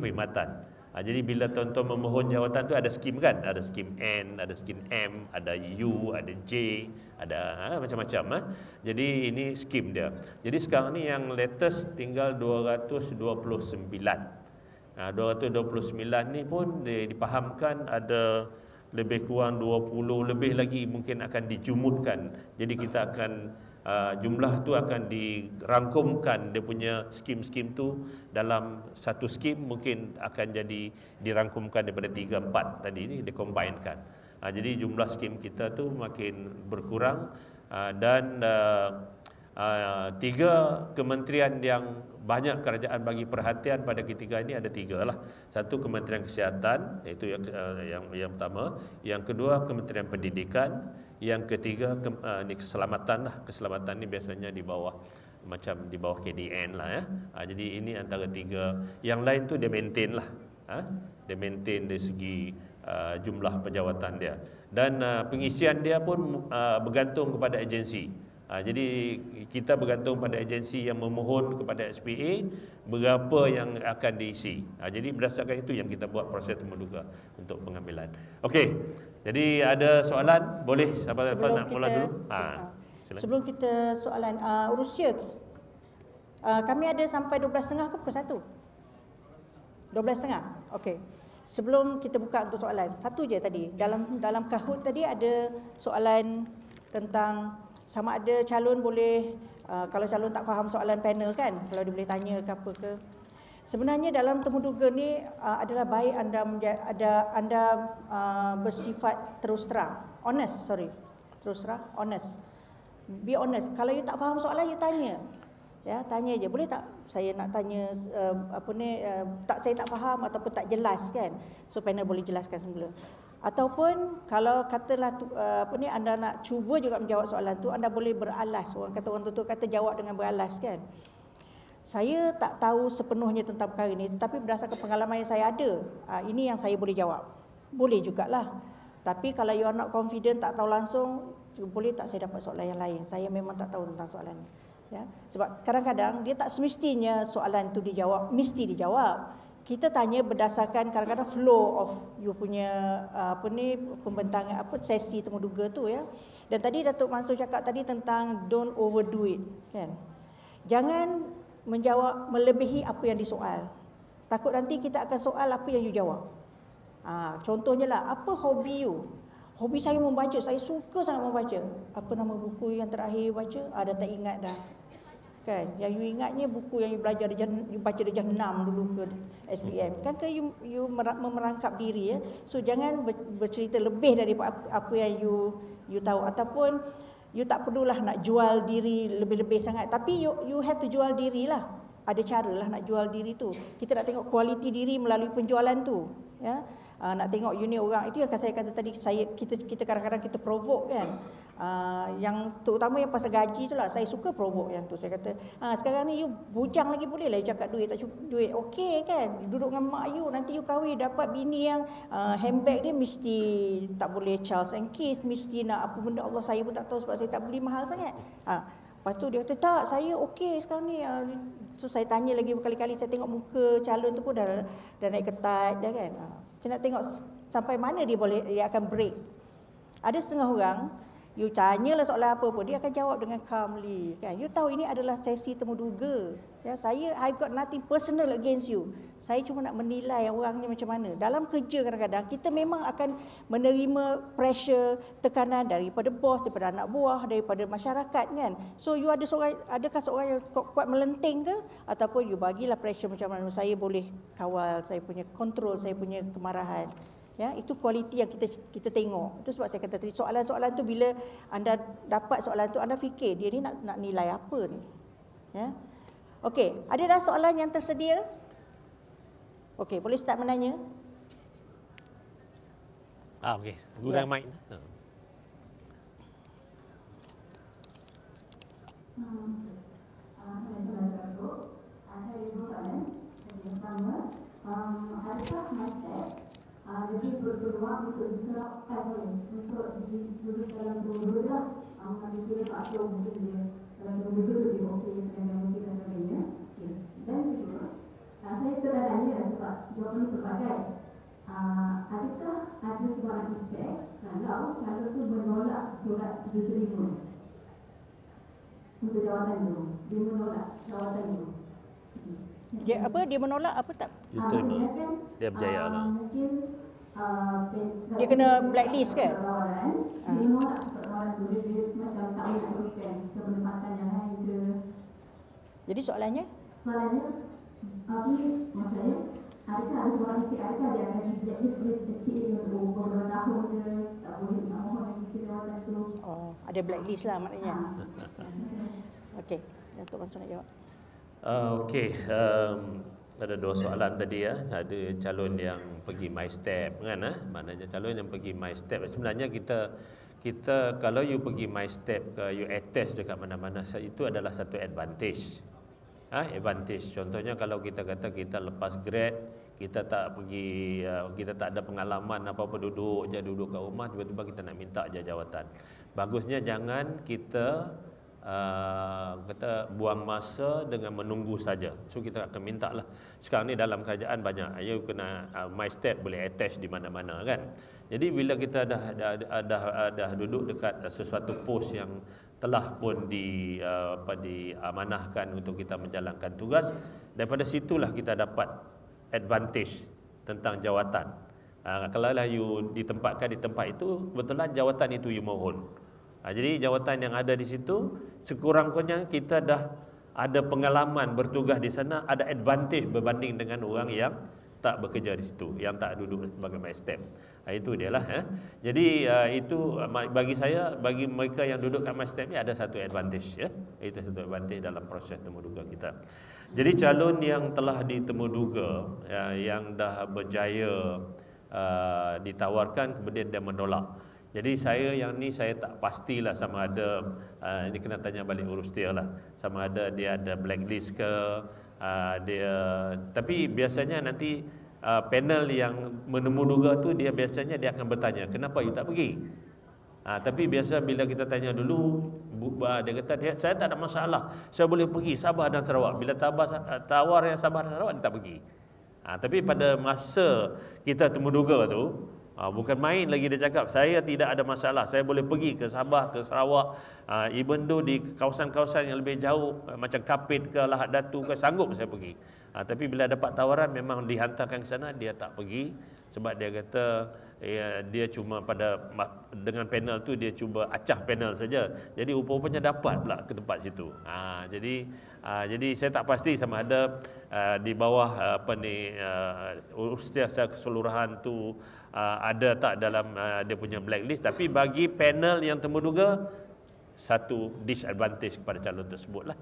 perkhidmatan. Jadi bila tuan-tuan memohon jawatan tu ada skim kan, ada skim N, ada skim M, ada U, ada J, ada macam-macam. Jadi ini skim dia. Jadi sekarang ni yang latest tinggal 229. 229 ni pun dipahamkan ada lebih kurang 20 lebih lagi mungkin akan dijumutkan. Jadi kita akan jumlah tu akan dirangkumkan, dia punya skim-skim tu dalam satu skim mungkin akan jadi dirangkumkan daripada 3-4 tadi ni, dikombainkan. Jadi jumlah skim kita tu makin berkurang, dan 3 kementerian yang banyak kerajaan bagi perhatian pada ketika ini ada 3 lah. Satu Kementerian Kesihatan, iaitu yang pertama, yang kedua Kementerian Pendidikan, yang ketiga keselamatan lah. Keselamatan ni biasanya di bawah KDN lah ya. Jadi ini antara 3. Yang lain tu dia maintain lah. Dia maintain dari segi jumlah pejawatan dia. Dan pengisian dia pun bergantung kepada agensi. Jadi kita bergantung pada agensi yang memohon kepada SPA berapa yang akan diisi. Jadi berdasarkan itu yang kita buat proses temuduga untuk pengambilan. Okey. Jadi ada soalan, boleh siapa nak mula dulu? Sebelum kita soalan Rusia, kami ada sampai 12.30 ke pukul 1? 12.30. Okey. Sebelum kita buka untuk soalan, satu je tadi dalam Kahoot tadi ada soalan tentang sama ada calon boleh, kalau calon tak faham soalan panel kan, kalau dia boleh tanya ke apa ke. Sebenarnya dalam temuduga ni adalah baik anda bersifat terus terang, honest. Be honest. Kalau you tak faham soalan, you tanya. Ya, tanya je. Boleh tak saya nak tanya saya tak faham ataupun tak jelas kan. So panel boleh jelaskan semula. Ataupun kalau katalah anda nak cuba juga menjawab soalan tu, anda boleh beralas. Orang tutur kata jawab dengan beralas kan. Saya tak tahu sepenuhnya tentang perkara ini, tetapi berdasarkan pengalaman yang saya ada, ini yang saya boleh jawab. Boleh jugalah. Tapi kalau you are not confident, tak tahu langsung, boleh tak saya dapat soalan yang lain? Saya memang tak tahu tentang soalan ini. Ya? Sebab kadang-kadang dia tak semestinya soalan itu mesti dijawab. Kita tanya berdasarkan kadang-kadang flow of you punya pembentangan sesi temuduga tu ya. Dan tadi Datuk Mansur cakap tadi tentang don't overdo it kan. Jangan menjawab melebihi apa yang disoal. Takut nanti kita akan soal apa yang you jawab. Contohnya lah, apa hobi you? Hobi saya membaca, saya suka sangat membaca. Apa nama buku yang terakhir baca? Dah tak ingat dah. Kan? Yang you ingatnya buku yang you belajar you baca darjah 6 dulu ke SPM. Kan you memerangkap diri ya. So jangan bercerita lebih daripada apa yang you tahu, ataupun you tak perlulah nak jual diri lebih-lebih sangat, tapi you have to jual diri lah. Ada cara lah nak jual diri tu. Kita nak tengok kualiti diri melalui penjualan tu, ya. Nak tengok you ni orang, itu yang saya kata tadi, kita kadang-kadang kita provoke kan. Yang terutama yang pasal gaji tu lah, saya suka provoke yang tu. Saya kata, sekarang ni you bujang lagi boleh lah you cakap duit tak cukup duit. Okey kan, duduk dengan mak you, nanti you kahwin dapat bini yang handbag dia mesti tak boleh Charles and Keith, mesti nak apa benda Allah saya pun tak tahu sebab saya tak beli mahal sangat. Lepas tu dia kata tak, saya okey sekarang ni. So saya tanya lagi berkali-kali, saya tengok muka calon tu pun dah naik ketat dah kan. Saya nak tengok sampai mana dia akan break. Ada setengah orang You tanyalah soalan apa pun, dia akan jawab dengan calmly. Kan? You tahu ini adalah sesi temuduga. Ya, I've got nothing personal against you. Saya cuma nak menilai orang ni macam mana. Dalam kerja kadang-kadang, kita memang akan menerima pressure, tekanan daripada bos, daripada anak buah, daripada masyarakat kan. So you adakah seorang yang kuat melenting ke? Ataupun you bagilah pressure macam mana, saya boleh kawal, saya punya kontrol, saya punya kemarahan. Ya, itu kualiti yang kita tengok. Itu sebab saya kata tadi soalan-soalan tu bila anda dapat soalan tu anda fikir dia ni nak nilai apa ni. Ya. Okey, ada dah soalan yang tersedia? Okey, boleh start menanya. Okey, guna mic. Adakah mindset lebih berpeluang untuk diterapkan untuk duduk dalam dua-dua mengambil kira faktor mungkin dia dalam dua-dua lebih okey dan mungkin dan sebagainya. Dan kedua, saya tertanya sebab jawapan ini pelbagai. Adakah ada sebarang efek kalau calon itu menolak surat diterima untuk jawatan itu? Dia menolak jawatan itu. Dia menolak apa tak? Diterima. Dia berjaya lah. Mungkin dia kena blacklist ke? Dia menolak tawaran tu. Dia macam tak boleh teruskan ke penempatan yang lain ke. Jadi soalannya? Maksudnya, adakah ada sebarang efek, adakah dia akan di blacklist oleh SPA untuk beberapa tahun ke, tak boleh nak mohon lagi ke jawatan tu. Oh, ada blacklist lah maknanya. Okey, Datuk Mansur nak jawab. Okey, ada dua soalan tadi ya. Ada calon yang pergi My Step kan, maknanya calon yang pergi My Step. Sebenarnya kita kalau you pergi My Step ke you attest dekat mana-mana, itu adalah satu advantage. Advantage. Contohnya kalau kita kata kita lepas grad, kita tak pergi, kita tak ada pengalaman apa-apa, duduk kat rumah, tiba-tiba kita nak minta je jawatan. Bagusnya jangan kita kata buang masa dengan menunggu saja. So kita akan minta lah. Sekarang ni dalam kerajaan banyak, you kena My Step boleh attach di mana-mana kan. Jadi bila kita dah duduk dekat sesuatu pos yang telah pun diamanahkan untuk kita menjalankan tugas, daripada situlah kita dapat advantage tentang jawatan. Kalau lah you ditempatkan di tempat itu, kebetulan jawatan itu you mohon. Jadi jawatan yang ada di situ, sekurang-kurangnya kita dah ada pengalaman bertugas di sana, ada advantage berbanding dengan orang yang tak bekerja di situ, yang tak duduk sebagai My Step. Itu dia lah. Jadi itu bagi saya, bagi mereka yang duduk kat My Step ni ada satu advantage ya. Itu satu advantage dalam proses temuduga kita. Jadi calon yang telah ditemuduga yang dah berjaya ditawarkan kemudian dia menolak. Jadi saya tak pastilah sama ada ini kena tanya balik urus dia lah, sama ada dia ada blacklist ke tapi biasanya nanti panel yang menemuduga tu dia akan bertanya kenapa you tak pergi. Tapi biasa bila kita tanya dulu, dia kata saya tak ada masalah, saya boleh pergi Sabah dan Sarawak. Bila tawar yang Sabah dan Sarawak dia tak pergi. Tapi pada masa kita temuduga tu, bukan main lagi dia cakap, saya tidak ada masalah, saya boleh pergi ke Sabah, ke Sarawak, even though di kawasan-kawasan yang lebih jauh macam Kapit ke Lahad Datu ke, sanggup saya pergi. Tapi bila dapat tawaran memang dihantarkan ke sana, dia tak pergi. Sebab dia kata dia cuma dengan panel tu dia cuba acah panel saja. Jadi rupa-rupanya dapat pula ke tempat situ. Jadi saya tak pasti sama ada di bawah urus dia secara keseluruhan tu ada tak dalam dia punya blacklist. Tapi bagi panel yang temuduga, satu disadvantage kepada calon tersebut lah.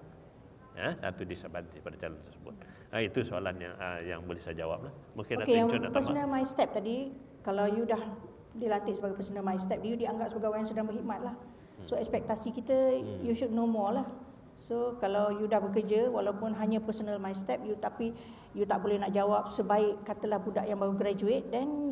Satu disadvantage pada calon tersebut. Itu soalan yang boleh saya jawab lah. Mungkin okay, yang personal My Step tadi, kalau you dah dilantik sebagai personal My Step, you dianggap sebagai orang yang sedang berkhidmat lah. So ekspektasi kita, you should know more lah. So kalau you dah bekerja, walaupun hanya personal My Step, tapi you tak boleh nak jawab sebaik katalah budak yang baru graduate, then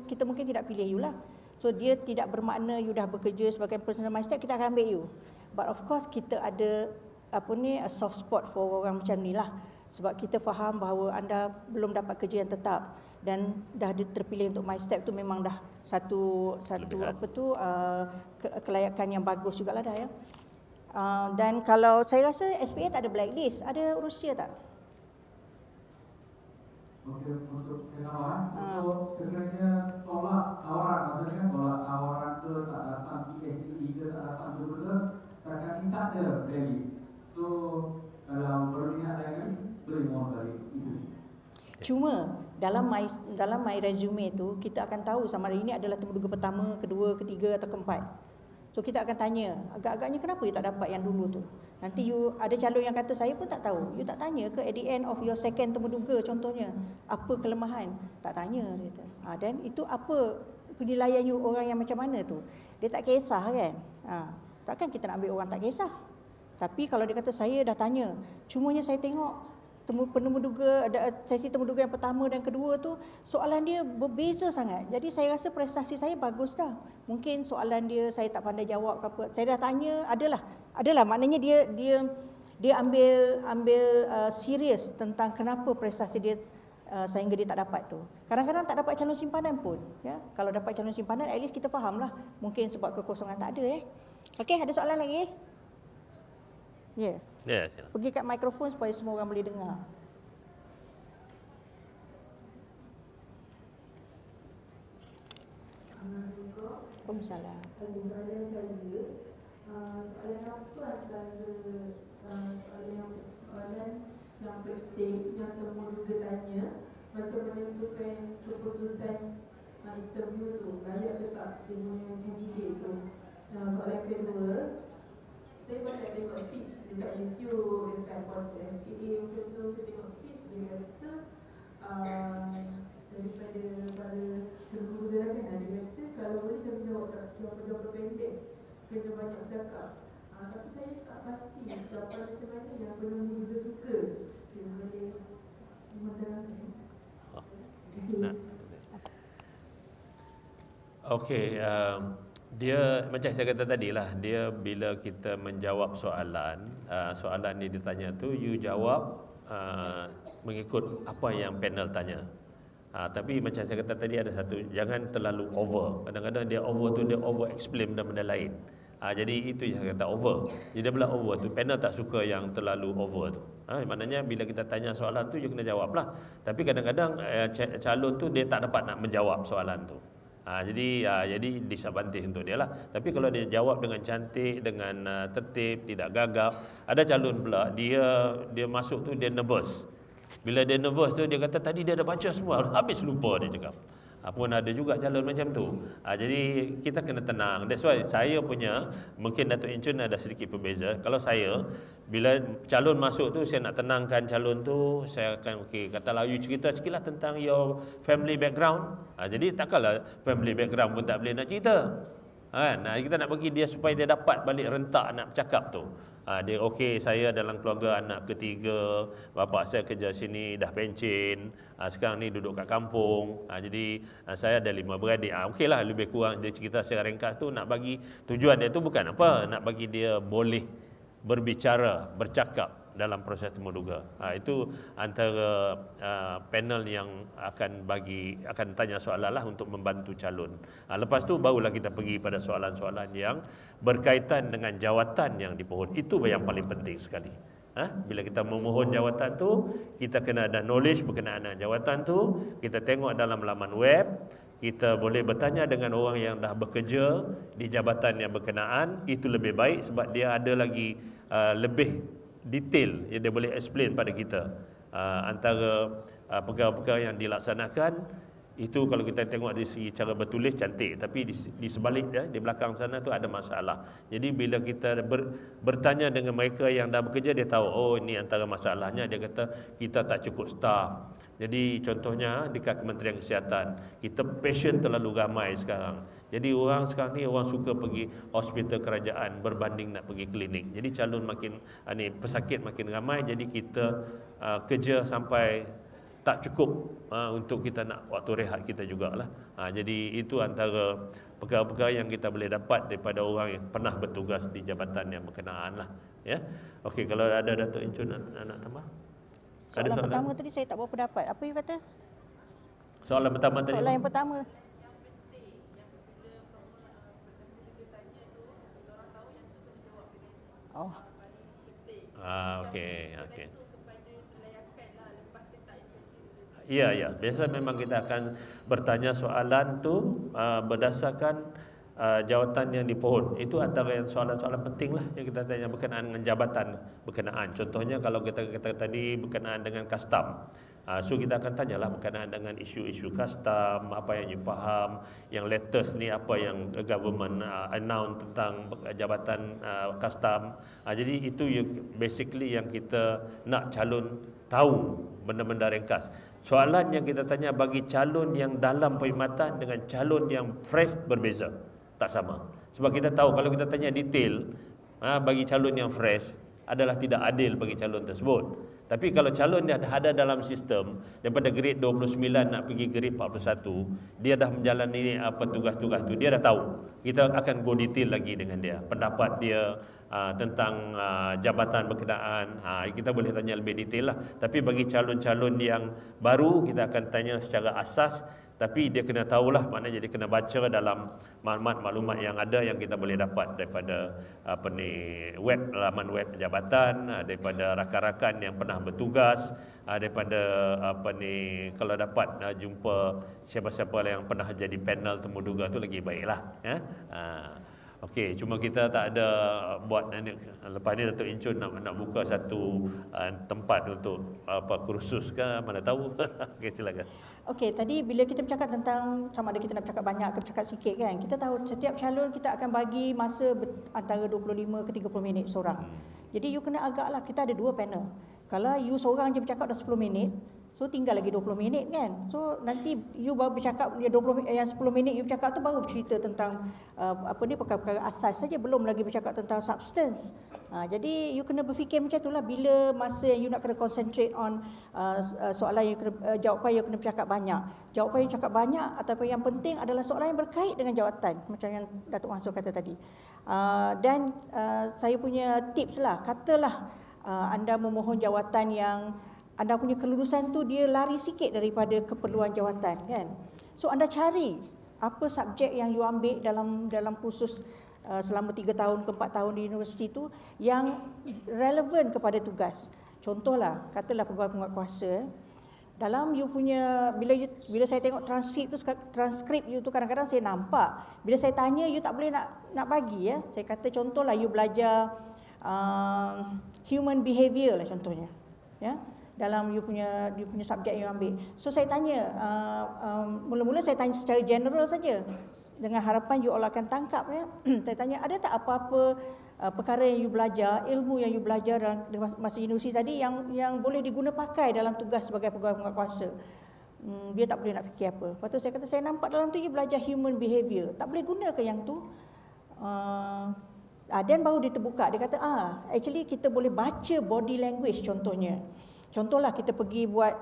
kita mungkin tidak pilih you lah. So dia tidak bermakna you dah bekerja sebagai personal My Step, kita akan ambil you. But of course kita ada a soft spot for orang macam ni lah. Sebab kita faham bahawa anda belum dapat kerja yang tetap dan dah terpilih untuk MyStep tu memang dah satu kelayakan yang bagus jugalah dah ya. Dan kalau saya rasa SPA tak ada blacklist, ada Rusia tak? Okey, untuk kenalan, untuk sekiranya tolak tawaran, maksudnya tolak tawaran ke tak datang PSE ke tak datang ke takkan kita ada value. So, kalau perlu ingat lagi, boleh mohon balik itu. Cuma dalam my resume tu kita akan tahu sama ada ini adalah temuduga pertama, kedua, ketiga atau keempat. So kita akan tanya, agak-agaknya kenapa you tak dapat yang dulu tu? Nanti you ada calon yang kata saya pun tak tahu. You tak tanya ke at the end of your second temuduga contohnya, apa kelemahan? Tak tanya dia kata. Dan itu apa penilaian you orang yang macam mana tu? Dia tak kisah kan? Takkan kita nak ambil orang tak kisah. Tapi kalau dia kata saya dah tanya, cumanya saya tengok penemuduga, sesi temuduga yang pertama dan kedua tu soalan dia berbeza sangat. Jadi saya rasa prestasi saya bagus dah. Mungkin soalan dia saya tak pandai jawab ke apa. Saya dah tanya, adalah maknanya dia ambil serius tentang kenapa prestasi dia sehingga dia tak dapat tu. Kadang-kadang tak dapat calon simpanan pun, ya. Kalau dapat calon simpanan at least kita fahamlah. Mungkin sebab kekosongan tak ada Okey, ada soalan lagi? Ya. Ya, silakan. Pergi kat mikrofon supaya semua orang boleh dengar. Waalaikumsalam. Soalan saya, soalan apa antara soalan yang penting yang temuduga tanya, macam menentukan keputusan interview tu, layak ke tak dia punya candidate tu. Soalan kedua, saya banyak tengok tips dekat YouTube, dekat podcast SPA macam tu, saya tengok tips dia kata daripada para temuduga kan, dia kata kalau boleh jangan jawab pendek, kena banyak bercakap. Tapi saya tak pasti jawapan macam mana yang penemuduga suka. Saya boleh menerangkan. Okey, dia macam saya kata tadilah, dia bila kita menjawab soalan, soalan yang ditanya tu you jawab mengikut apa yang panel tanya. Tapi macam saya kata tadi ada satu, jangan terlalu over. Kadang-kadang dia over tu dia over explain benda-benda lain. Jadi itu yang saya kata over. Jadi dia bilang over tu, panel tak suka yang terlalu over tu. Maknanya bila kita tanya soalan tu you kena jawab lah. Tapi kadang-kadang calon tu dia tak dapat nak menjawab soalan tu. Jadi disadvantage untuk dia lah. Tapi kalau dia jawab dengan cantik, dengan tertib, tidak gagap. Ada calon pula dia masuk tu dia nervous. Bila dia nervous tu dia kata tadi dia dah baca semua, habis lupa dia cakap. Pun ada juga calon macam tu. Jadi kita kena tenang. That's why saya punya, mungkin Datuk Encun ada sedikit berbeza. Kalau saya, bila calon masuk tu saya nak tenangkan calon tu, saya akan katalah you cerita sikitlah tentang your family background. Jadi takkanlah family background pun tak boleh nak cerita. Kita nak bagi dia supaya dia dapat balik rentak nak bercakap tu. Dia okey, saya dalam keluarga anak ketiga, bapa saya kerja sini dah pencen, sekarang ni duduk kat kampung, jadi saya ada 5 beradik. Okeylah, lebih kurang dia cerita secara ringkas tu, nak bagi tujuan dia tu bukan apa, nak bagi dia boleh berbicara, bercakap dalam proses temuduga. Itu antara panel yang akan tanya soalan lah untuk membantu calon. Lepas tu barulah kita pergi pada soalan-soalan yang berkaitan dengan jawatan yang dipohon. Itu yang paling penting sekali. Bila kita memohon jawatan tu, kita kena ada knowledge berkenaan dengan jawatan tu. Kita tengok dalam laman web, kita boleh bertanya dengan orang yang dah bekerja di jabatan yang berkenaan. Itu lebih baik sebab dia ada lagi lebih detail yang dia boleh explain pada kita antara perkara-perkara yang dilaksanakan. Itu kalau kita tengok dari segi cara bertulis cantik, tapi di sebalik di belakang sana tu ada masalah. Jadi bila kita bertanya dengan mereka yang dah bekerja, dia tahu oh ini antara masalahnya. Dia kata kita tak cukup staff. Jadi contohnya dekat Kementerian Kesihatan, kita patient terlalu ramai sekarang. Jadi orang sekarang ni orang suka pergi hospital kerajaan berbanding nak pergi klinik. Jadi calon makin pesakit makin ramai, jadi kita kerja sampai tak cukup untuk kita nak waktu rehat kita jugalah. Jadi itu antara perkara-perkara yang kita boleh dapat daripada orang yang pernah bertugas di jabatan yang berkenaan lah. Ya. Okey, kalau ada Datuk Encun nak tambah? Soalan pertama tadi saya tak berapa dapat. Apa you kata? Soalan pertama tadi. Soalan yang pertama. Oh. Okey. Ya. Biasa memang kita akan bertanya soalan tu berdasarkan jawatan yang di pohon. Itu antara yang soalan-soalan penting lah yang kita tanya berkenaan dengan jabatan berkenaan. Contohnya kalau kita tadi berkenaan dengan custom. So kita akan tanyalah berkenaan dengan isu-isu custom, apa yang you faham, yang latest ni apa yang government announce tentang jabatan custom. Jadi itu basically yang kita nak calon tahu benda-benda ringkas. Soalan yang kita tanya bagi calon yang dalam perkhidmatan dengan calon yang fresh berbeza, tak sama. Sebab kita tahu kalau kita tanya detail bagi calon yang fresh adalah tidak adil bagi calon tersebut. Tapi kalau calon dia ada dalam sistem daripada grade 29 nak pergi grade 41, dia dah menjalani tugas-tugas tu, dia dah tahu. Kita akan go detail lagi dengan dia, pendapat dia tentang jabatan berkenaan. Kita boleh tanya lebih detail lah. Tapi bagi calon-calon yang baru, kita akan tanya secara asas. Tapi dia kena tahulah, maknanya dia kena baca dalam maklumat-maklumat yang ada yang kita boleh dapat daripada laman web jabatan, daripada rakan-rakan yang pernah bertugas, daripada kalau dapat jumpa siapa-siapa yang pernah jadi panel temuduga tu lagi baiklah ya. Okey, cuma kita tak ada buat lepas ni Datuk Incun nak buka satu tempat untuk kursus ke, mana tahu. Okey, silakan. Okey, tadi bila kita bercakap tentang sama ada kita nak bercakap banyak ke bercakap sikit kan, kita tahu setiap calon kita akan bagi masa antara 25 ke 30 minit seorang. Jadi you kena agaklah, kita ada 2 panel. Kalau you seorang je bercakap dah 10 minit, so tinggal lagi 20 minit kan. So nanti you baru bercakap yang 10 minit you bercakap tu baru bercerita tentang perkara-perkara asas saja, belum lagi bercakap tentang substance. Jadi you kena berfikir macam itulah bila masa you nak kena concentrate on soalan yang jawapan you kena bercakap banyak. Jawapan yang cakap banyak ataupun yang penting adalah soalan yang berkait dengan jawatan macam yang Datuk Mansur kata tadi. Dan saya punya tips lah, katalah anda memohon jawatan yang anda punya kelulusan tu dia lari sikit daripada keperluan jawatan kan. So anda cari apa subjek yang you ambil dalam kursus selama 3 tahun ke 4 tahun di universiti tu yang relevan kepada tugas. Contohlah, katalah pegawai penguatkuasa. Dalam you punya bila saya tengok transkrip you tu kadang-kadang saya nampak. Bila saya tanya you tak boleh nak bagi ya. Saya kata contohlah you belajar human behavior lah contohnya. Ya. Dalam you punya subjek yang ambil. So saya tanya, mula-mula saya tanya secara general saja dengan harapan you all akan tangkap ya. Saya tanya ada tak apa-apa perkara yang you belajar, ilmu yang you belajar dalam masa universiti tadi yang boleh diguna pakai dalam tugas sebagai pegawai penguatkuasa. Dia tak boleh nak fikir apa. Lepas tu saya kata saya nampak dalam tu you belajar human behavior. Tak boleh guna ke yang tu? Dan baru dia terbuka. Dia kata actually kita boleh baca body language contohnya. Contohlah kita pergi buat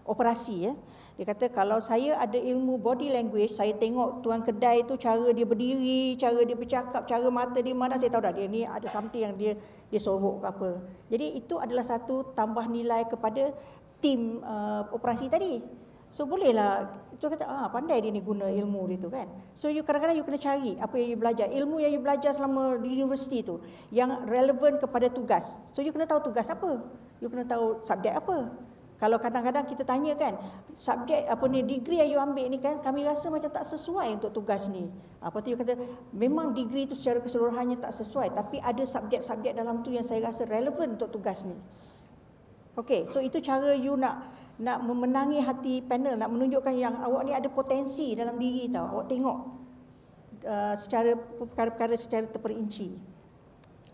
operasi ya. Dia kata kalau saya ada ilmu body language, saya tengok tuan kedai tu cara dia berdiri, cara dia bercakap, cara mata dia mana, saya tahu dah dia ni ada something yang dia sorok ke apa. Jadi itu adalah satu tambah nilai kepada tim operasi tadi. So bolehlah itu kata pandai dia ni guna ilmu dia tu kan. So you kadang-kadang you kena cari apa yang you belajar, ilmu yang you belajar selama di universiti tu yang relevan kepada tugas. So you kena tahu tugas apa. You kena tahu subjek apa. Kalau kadang-kadang kita tanya kan, subjek degree yang you ambil ni kan kami rasa macam tak sesuai untuk tugas ni. Lepas tu you kata memang degree tu secara keseluruhannya tak sesuai, tapi ada subjek-subjek dalam tu yang saya rasa relevan untuk tugas ni. Okey, so itu cara you nak memenangi hati panel, nak menunjukkan yang awak ni ada potensi dalam diri tau. Awak tengok secara perkara-perkara secara terperinci.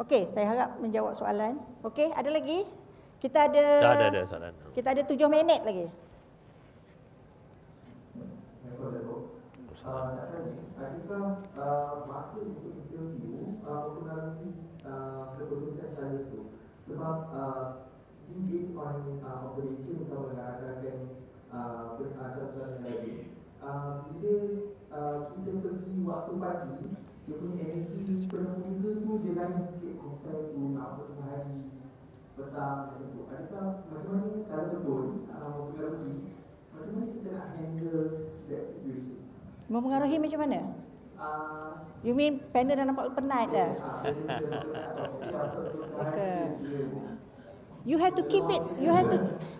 Okey, saya harap menjawab soalan. Okey, ada lagi? Kita ada soalan. Kita ada 7 minit lagi. Adakah masa untuk interview mempengaruhi keputusan saya itu? Sebab based on operation sama dengan rakan-rakan peraturan yang lain, bila kita pergi waktu pagi, dia punya energi penuh juga tu dia lain sikit compare to nak tengah hari petang macam tu. Adakah macam mana cara betul mempengaruhi macam mana kita nak handle that situation? Mempengaruhi macam mana? You mean panel dah nampak penat dah? Okay. You have to keep it,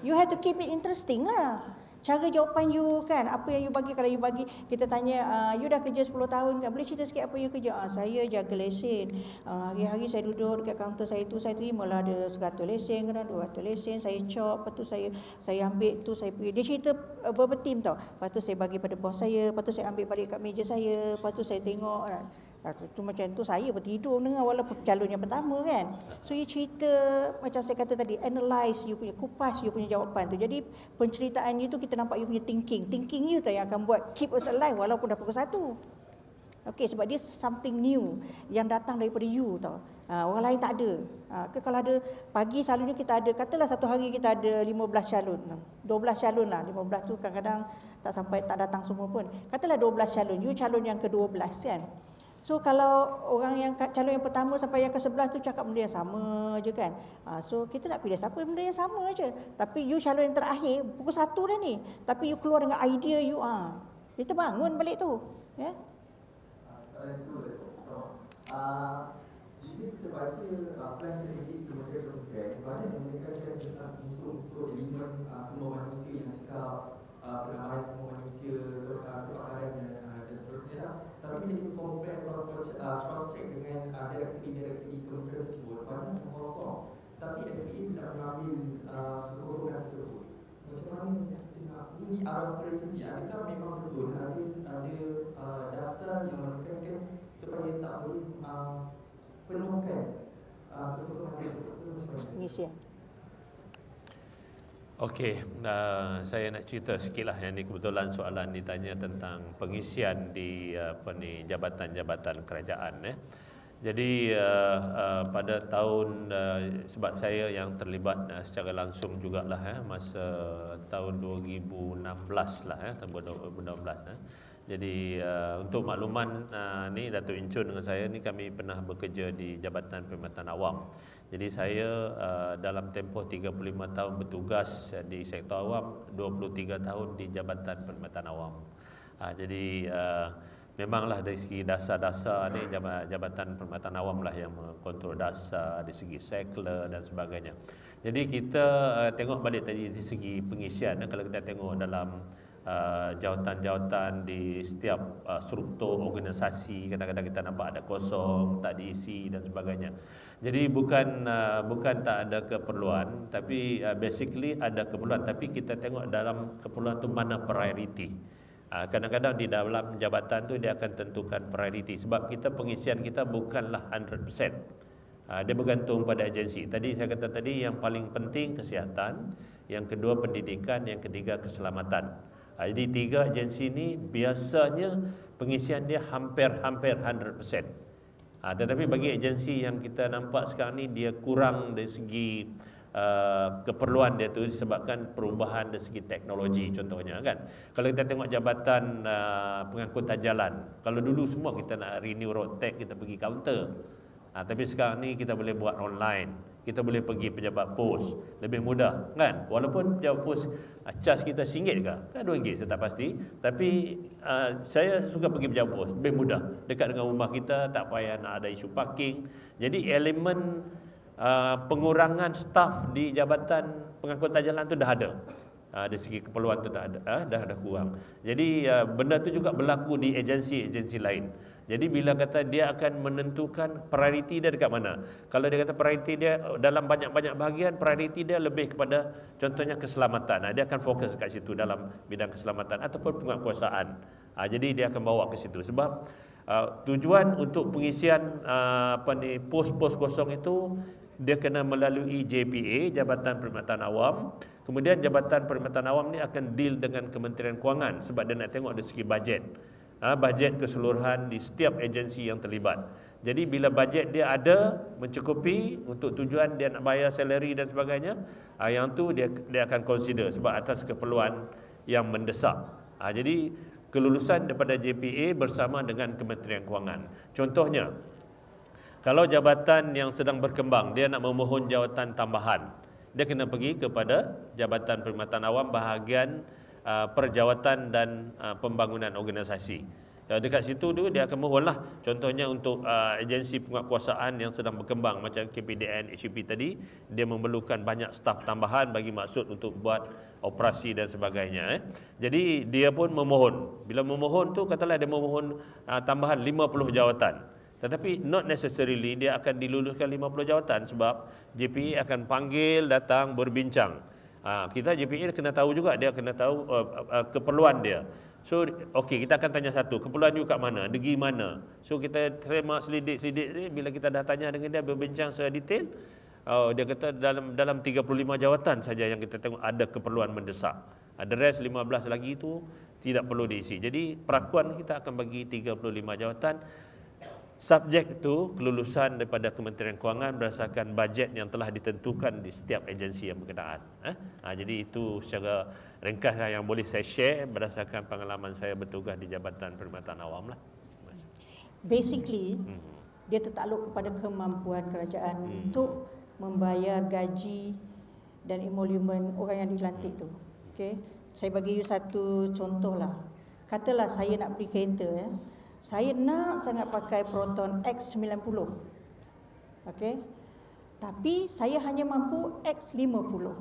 you have to keep it interesting lah. Cara jawapan you kan, apa yang you bagi, kalau you bagi, kita tanya, you dah kerja 10 tahun kan, boleh cerita sikit apa you kerja? Saya jaga lesen, hari-hari saya duduk dekat kaunter saya tu, saya terimalah ada 100 lesen, kadang 200 lesen, saya chop, lepas tu saya ambil tu, saya pergi. Dia cerita berbetim tau. Lepas tu saya bagi pada bos saya, lepas tu saya ambil balik kat meja saya, lepas tu saya tengok kan. Tu macam tu saya bertidur dengar walaupun calon yang pertama kan. So you cerita macam saya kata tadi, analyze you punya, kupas you punya jawapan tu. Jadi penceritaan you tu kita nampak you punya thinking you tu yang akan buat keep us alive walaupun dah pukul 1. Okey, sebab dia something new yang datang daripada you tau. Orang lain tak ada. Kalau ada pagi selalunya kita ada, katalah satu hari kita ada 15 calon. 12 calon lah. 15 tu kadang-kadang tak datang semua pun. Katalah 12 calon. You calon yang ke-12 kan. So kalau orang yang calon yang pertama sampai yang ke-11 tu cakap benda yang sama je kan. So kita nak pilih siapa benda yang sama je. Tapi you calon yang terakhir pukul 1 dah ni. Tapi you keluar dengan idea you. Kita bangun balik tu. Ya. Jika kita baca plan strategik Kementerian Pendidikan, banyak yang menekankan tentang unsur-unsur elemen semua manusia yang cakap pengalaman semua manusia, kepakaran dan seterusnya. Tapi kita compare cross-check dengan direktif kementerian tersebut, banyak yang kosong. Tapi SPA tidak mengambil kekosongan tersebut. Macam mana ini arah tersebut? Adakah memang betul ada dasar yang menekankan supaya tak boleh penuhkan kekosongan tersebut? Pengisian. Okey, saya nak cerita sikitlah. Yang ni kebetulan soalan ditanya tentang pengisian di jabatan-jabatan kerajaan. Jadi pada tahun sebab saya yang terlibat secara langsung jugalah masa tahun 2016 lah tahun 2016. Jadi untuk makluman ni Datuk Incun dengan saya ni kami pernah bekerja di Jabatan Perkhidmatan Awam. Jadi saya dalam tempoh 35 tahun bertugas di sektor awam, 23 tahun di Jabatan Perkhidmatan Awam. Jadi memanglah dari segi dasar-dasar ni Jabatan Perkhidmatan Awam lah yang mengontrol dasar dari segi sekular dan sebagainya. Jadi kita tengok balik tadi dari segi pengisian, kalau kita tengok dalam jawatan-jawatan di setiap struktur organisasi, kadang-kadang kita nampak ada kosong, tak diisi dan sebagainya. Jadi bukan tak ada keperluan, tapi basically ada keperluan, tapi kita tengok dalam keperluan tu mana priority. Kadang-kadang di dalam jabatan tu dia akan tentukan priority, sebab kita pengisian kita bukanlah 100%. Dia bergantung pada agensi. Tadi saya kata tadi yang paling penting kesihatan, yang kedua pendidikan, yang ketiga keselamatan. Jadi tiga agensi ni biasanya pengisian dia hampir 100%. Tetapi bagi agensi yang kita nampak sekarang ni dia kurang dari segi keperluan dia tu disebabkan perubahan dari segi teknologi contohnya kan. Kalau kita tengok jabatan pengangkutan jalan, kalau dulu semua kita nak renew road tax kita pergi kaunter. Tapi sekarang ni kita boleh buat online. Kita boleh pergi pejabat pos, lebih mudah kan. Walaupun pejabat pos cas kita RM1 ke? Kan RM2 saya tak pasti. Tapi saya suka pergi pejabat pos, lebih mudah. Dekat dengan rumah kita, tak payah nak ada isu parking. Jadi elemen pengurangan staf di jabatan pengangkutan jalan tu dah ada. Dari segi keperluan tu tak ada, dah kurang. Jadi benda tu juga berlaku di agensi-agensi lain. Jadi bila kata dia akan menentukan prioriti dia dekat mana. Kalau dia kata prioriti dia dalam banyak-banyak bahagian, prioriti dia lebih kepada contohnya keselamatan. Dia akan fokus kat situ dalam bidang keselamatan ataupun penguasaan. Jadi dia akan bawa ke situ. Sebab tujuan untuk pengisian pos-pos kosong itu dia kena melalui JPA, Jabatan Perkhidmatan Awam. Kemudian Jabatan Perkhidmatan Awam ni akan deal dengan Kementerian Kewangan sebab dia nak tengok dari segi bajet. Bajet keseluruhan di setiap agensi yang terlibat. Jadi bila bajet dia ada mencukupi untuk tujuan dia nak bayar salary dan sebagainya, yang tu dia akan consider sebab atas keperluan yang mendesak. Jadi kelulusan daripada JPA bersama dengan Kementerian Kewangan. Contohnya Kalau jabatan yang sedang berkembang, dia nak memohon jawatan tambahan, dia kena pergi kepada Jabatan Perkhidmatan Awam bahagian perjawatan dan pembangunan organisasi. Dekat situ tu dia akan mohon lah. Contohnya untuk agensi penguatkuasaan yang sedang berkembang macam KPDN, HCP tadi, dia memerlukan banyak staf tambahan bagi maksud untuk buat operasi dan sebagainya. Jadi dia pun memohon. Bila memohon tu katalah dia memohon tambahan 50 jawatan. Tetapi not necessarily dia akan diluluskan 50 jawatan sebab JPA akan panggil datang berbincang. Kita JPA kena tahu juga, dia kena tahu keperluan dia. So, okey, kita akan tanya satu, keperluan you kat mana, degi mana. So, kita terima selidik-selidik, bila kita dah tanya dengan dia, berbincang secara detail, dia kata dalam 35 jawatan saja yang kita tengok ada keperluan mendesak. The rest 15 lagi itu tidak perlu diisi. Jadi, perakuan kita akan bagi 35 jawatan. Subjek itu kelulusan daripada Kementerian Kewangan berdasarkan bajet yang telah ditentukan di setiap agensi yang berkenaan. Jadi itu secara ringkas yang boleh saya share berdasarkan pengalaman saya bertugas di Jabatan Perkhidmatan Awam lah. Basically, dia tertakluk kepada kemampuan kerajaan untuk membayar gaji dan emolumen orang yang dilantik tu. Okay? Saya bagi you satu contoh lah. Katalah saya nak beli kereta, saya nak sangat pakai Proton X90. Okey. Tapi saya hanya mampu X50.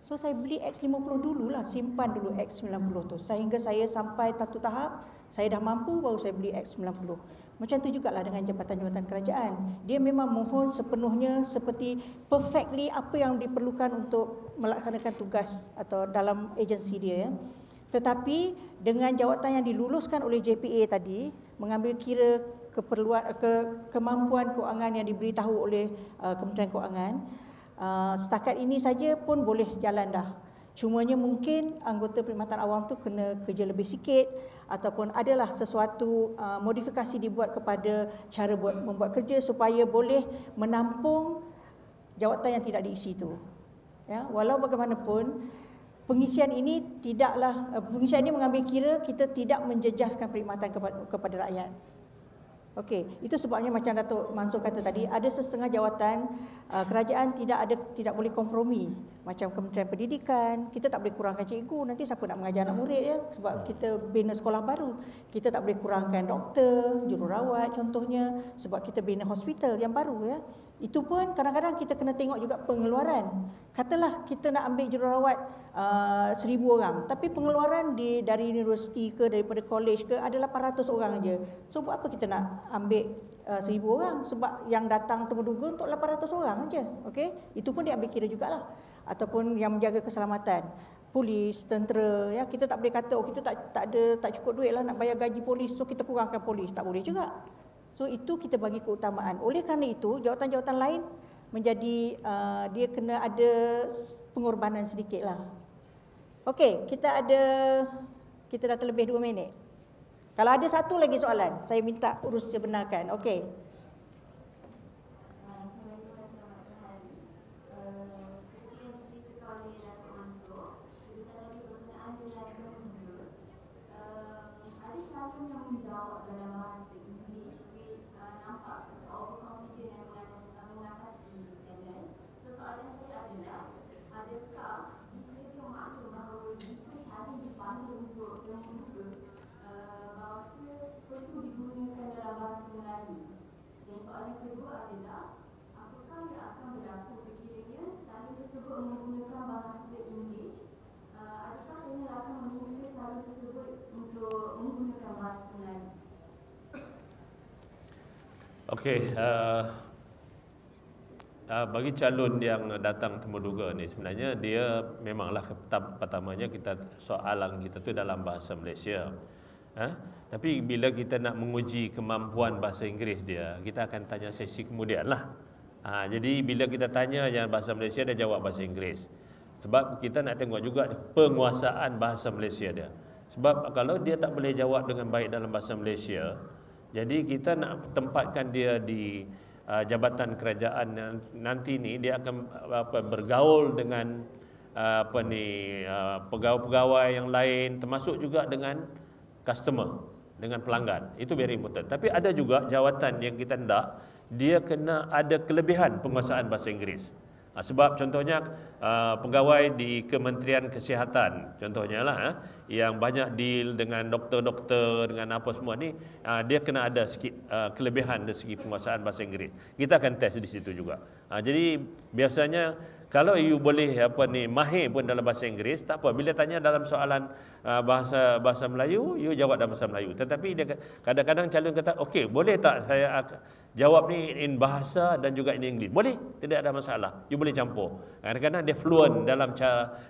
So saya beli X50 dululah, simpan dulu X90 tu sehingga saya sampai satu tahap saya dah mampu baru saya beli X90. Macam tu jugalah dengan jabatan-jabatan kerajaan. Dia memang mohon sepenuhnya seperti perfectly apa yang diperlukan untuk melaksanakan tugas atau dalam agensi dia. Tetapi dengan jawatan yang diluluskan oleh JPA tadi, mengambil kira keperluan kemampuan kewangan yang diberitahu oleh Kementerian Kewangan, setakat ini saja pun boleh jalan dah. Cumanya mungkin anggota Perkhidmatan Awam tu kena kerja lebih sikit ataupun adalah sesuatu modifikasi dibuat kepada cara membuat kerja supaya boleh menampung jawatan yang tidak diisi tu. Ya, walau bagaimanapun pengisian ini mengambil kira kita tidak menjejaskan perkhidmatan kepada rakyat. Okey, itu sebabnya macam Datuk Mansur kata tadi, ada setengah jawatan kerajaan tidak boleh kompromi. Macam Kementerian Pendidikan, kita tak boleh kurangkan cikgu, nanti siapa nak mengajar anak murid ya, sebab kita bina sekolah baru. Kita tak boleh kurangkan doktor, jururawat contohnya, sebab kita bina hospital yang baru ya. Itu pun kadang-kadang kita kena tengok juga pengeluaran. Katalah kita nak ambil jururawat 1,000 orang, tapi pengeluaran dari universiti ke daripada college ke ada 800 orang aja. So buat apa kita nak ambil 1,000 orang sebab yang datang temuduga untuk 800 orang aja. Okey, itu pun diambil kira jugalah. Ataupun yang menjaga keselamatan, polis, tentera ya, kita tak boleh kata kita tak cukup duit lah nak bayar gaji polis, so kita kurangkan polis, tak boleh juga. So itu kita bagi keutamaan. Oleh kerana itu jawatan-jawatan lain menjadi dia kena ada pengorbanan sedikit lah. Okey, kita dah terlebih 2 minit. Kalau ada satu lagi soalan, saya minta urus sebenarkan. Okey. Okey, bagi calon yang datang temuduga ni sebenarnya dia memanglah pertamanya kita soalan kita tu dalam bahasa Malaysia. Tapi bila kita nak menguji kemampuan bahasa Inggeris dia, kita akan tanya sesi kemudian lah. Jadi bila kita tanya yang bahasa Malaysia, dia jawab bahasa Inggeris. Sebab kita nak tengok juga penguasaan bahasa Malaysia dia. Sebab kalau dia tak boleh jawab dengan baik dalam bahasa Malaysia, jadi kita nak tempatkan dia di jabatan kerajaan nanti ni, dia akan bergaul dengan pegawai-pegawai yang lain, termasuk juga dengan customer, dengan pelanggan. Itu very important. Tapi ada juga jawatan yang kita hendak dia kena ada kelebihan penguasaan bahasa Inggeris. Sebab contohnya pegawai di Kementerian Kesihatan contohnya lah yang banyak deal dengan doktor-doktor dengan apa semua ni, dia kena ada sikit kelebihan dari segi penguasaan bahasa Inggeris. Kita akan test di situ juga. Jadi biasanya kalau you boleh mahir pun dalam bahasa Inggeris, tak apa, bila tanya dalam soalan bahasa Melayu, you jawab dalam bahasa Melayu. Tetapi dia kadang-kadang calon kata, okey, boleh tak saya jawab ni in bahasa dan juga in English? Boleh, tidak ada masalah. You boleh campur. Kadang-kadang dia fluent dalam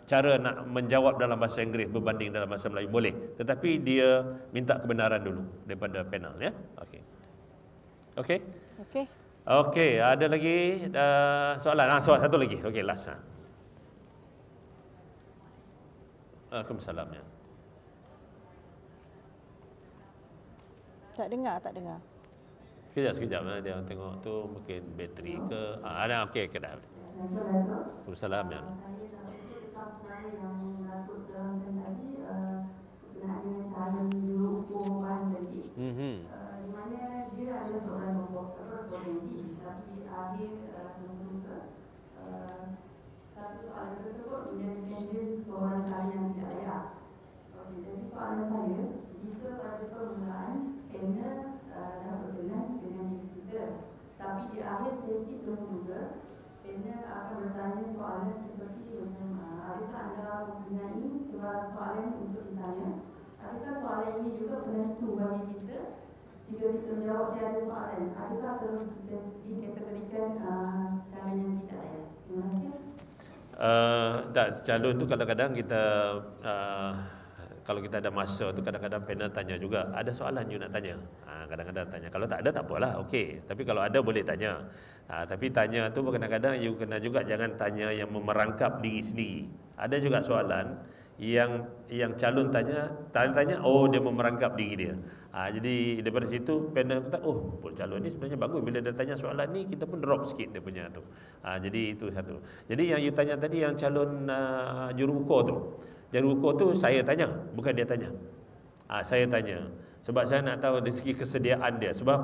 cara nak menjawab dalam bahasa Inggeris berbanding dalam bahasa Melayu. Boleh. Tetapi dia minta kebenaran dulu daripada panel, ya. Okey. Okey. Okey. Okey, ada lagi soalan? Soalan satu lagi. Okey, last. Waalaikumsalam, ya. Tak dengar. Sekejap. Dia tengok tu mungkin bateri ke. Ada, okey, kedap. Waalaikumsalam, ya. Saya nak tetap saya yang Datuk terangkan tadi berkenaan dengan cara diukur bahan tadi. Di mana dia adalah seorang potensi, tapi di akhir memuka satu soalan tersebut menjadikan dia seorang cara yang tidak layak. Jadi soalan saya, jika pada permulaan panel dah berkenan dengan diri kita, tapi di akhir sesi memuka panel akan bertanya soalan seperti adakah anda mempunyai soalan untuk ditanya? Adakah soalan ini juga penentu bagi kita? Jika kita menjawab tiada soalan, adakah terus dikategorikan cara yang tidak layak? Terima kasih. Calon tu kadang-kadang kita kalau kita ada masa tu kadang-kadang panel tanya juga, ada soalan you nak tanya? Kadang-kadang tanya. Kalau tak ada tak apalah, okey. Tapi kalau ada boleh tanya. Tapi tanya tu kadang-kadang you kena juga jangan tanya yang memerangkap diri sendiri. Ada juga soalan yang calon tanya, oh dia memerangkap diri dia. Jadi daripada situ panel kata, oh calon ni sebenarnya bagus, bila dia tanya soalan ni kita pun drop sikit dia punya tu. Jadi itu satu. Jadi yang you tanya tadi yang calon juruukur tu. Juruukur tu saya tanya, bukan dia tanya. Saya tanya sebab saya nak tahu dari segi kesediaan dia. Sebab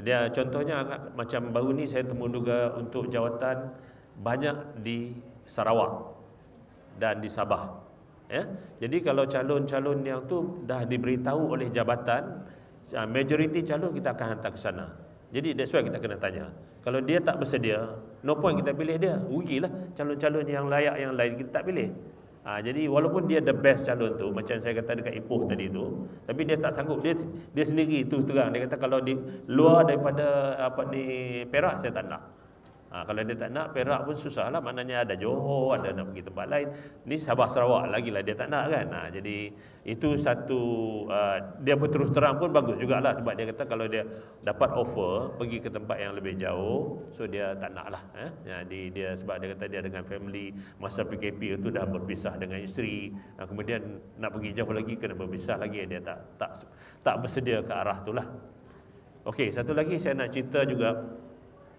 dia contohnya macam baru ni saya temuduga untuk jawatan banyak di Sarawak dan di Sabah. Ya. Jadi kalau calon-calon yang tu dah diberitahu oleh jabatan, majoriti calon kita akan hantar ke sana. Jadi that's why kita kena tanya. Kalau dia tak bersedia, no point kita pilih dia. Rugilah calon-calon yang layak yang lain kita tak pilih. Jadi walaupun dia the best calon tu, macam saya kata dekat Ipoh tadi tu, tapi dia tak sanggup, dia sendiri tu terang dia kata kalau di luar daripada Perak saya tak nak. Kalau dia tak nak, Perak pun susah lah, maknanya ada Johor, ada nak pergi tempat lain. Ni Sabah Sarawak lagilah dia tak nak kan. Jadi itu satu, dia berterus terang pun bagus jugalah, sebab dia kata kalau dia dapat offer pergi ke tempat yang lebih jauh, so dia tak nak lah. Jadi dia, sebab dia kata dia dengan family, masa PKP itu dah berpisah dengan isteri, kemudian nak pergi jauh lagi kena berpisah lagi, dia tak bersedia ke arah tu lah. Okey, satu lagi saya nak cerita juga.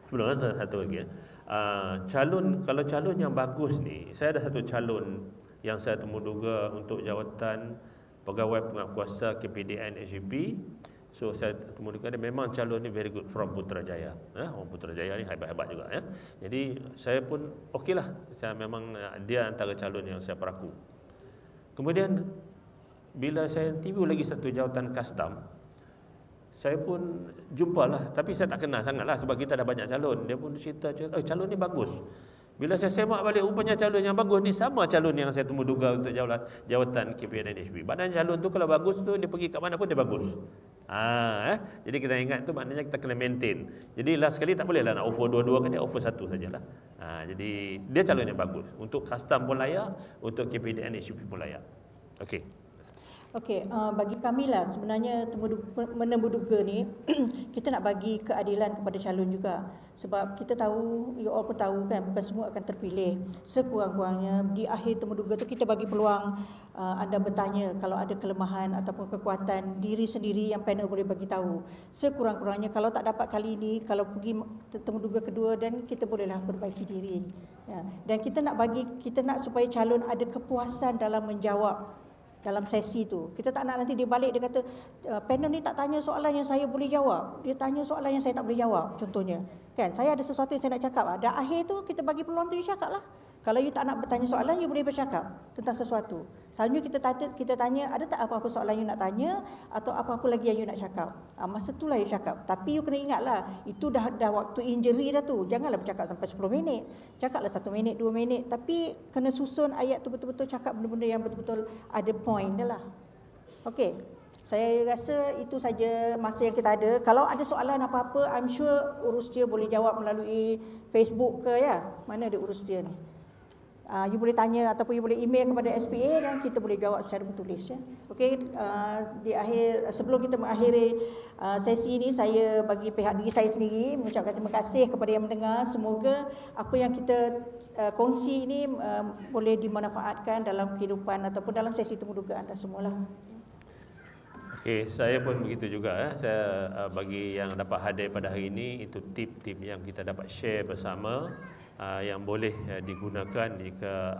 Belum ada satu lagi. Kalau calon yang bagus ni, saya ada satu calon yang saya temuduga untuk jawatan pegawai penguatkuasa KPDN HEP. So saya temuduga dia memang calon ni very good from Putrajaya. Orang Putrajaya ni hebat-hebat juga ya. Jadi saya pun okeylah. Saya memang dia antara calon yang saya peraku. Kemudian bila saya interview lagi satu jawatan custom, saya pun jumpalah, tapi saya tak kenal sangatlah sebab kita dah banyak calon. Dia pun cerita, calon ni bagus. Bila saya semak balik, rupanya calon yang bagus ni sama calon yang saya temuduga untuk jawatan KPDN HEP. Maknanya calon tu kalau bagus tu, dia pergi kat mana pun dia bagus. Jadi kita ingat tu maknanya kita kena maintain. Jadi last sekali tak bolehlah nak offer dua-dua kan, dia offer satu sajalah. Jadi dia calon yang bagus. Untuk custom pun layak, untuk KPDN HEP pun layak. Okey. Okey, bagi kami lah sebenarnya menemuduga ni kita nak bagi keadilan kepada calon juga. Sebab kita tahu, you all pun tahu kan, bukan semua akan terpilih. Sekurang-kurangnya di akhir temuduga tu kita bagi peluang anda bertanya kalau ada kelemahan ataupun kekuatan diri sendiri yang panel boleh bagi tahu. Sekurang-kurangnya kalau tak dapat kali ini, kalau pergi temuduga kedua, dan kita bolehlah perbaiki diri. Dan kita nak supaya calon ada kepuasan dalam menjawab dalam sesi tu. Kita tak nak nanti dia balik dia kata panel ni tak tanya soalan yang saya boleh jawab. Dia tanya soalan yang saya tak boleh jawab contohnya. Kan saya ada sesuatu yang saya nak cakap. Dah akhir tu kita bagi peluang tu you cakap lah. Kalau you tak nak bertanya soalan, you boleh bercakap tentang sesuatu. Selalunya kita tanya, ada tak apa-apa soalan you nak tanya atau apa-apa lagi yang you nak cakap. Masa itulah you cakap. Tapi you kena ingatlah, itu dah waktu injury dah tu. Janganlah bercakap sampai 10 minit. Cakaplah 1 minit, 2 minit. Tapi kena susun ayat tu betul-betul cakap benda-benda yang betul-betul ada point dia lah. Okey. Saya rasa itu saja masa yang kita ada. Kalau ada soalan apa-apa, I'm sure urus dia boleh jawab melalui Facebook ke ya. Mana ada urus dia ni. You boleh tanya ataupun you boleh email kepada SPA dan kita boleh jawab secara bertulis ya. Okey, di akhir sebelum kita mengakhiri sesi ini, saya bagi pihak diri saya sendiri mengucapkan terima kasih kepada yang mendengar. Semoga apa yang kita kongsi ini boleh dimanfaatkan dalam kehidupan ataupun dalam sesi temu duga anda semualah. Okey, saya pun begitu juga. Saya bagi yang dapat hadir pada hari ini, itu tip-tip yang kita dapat share bersama. Yang boleh digunakan jika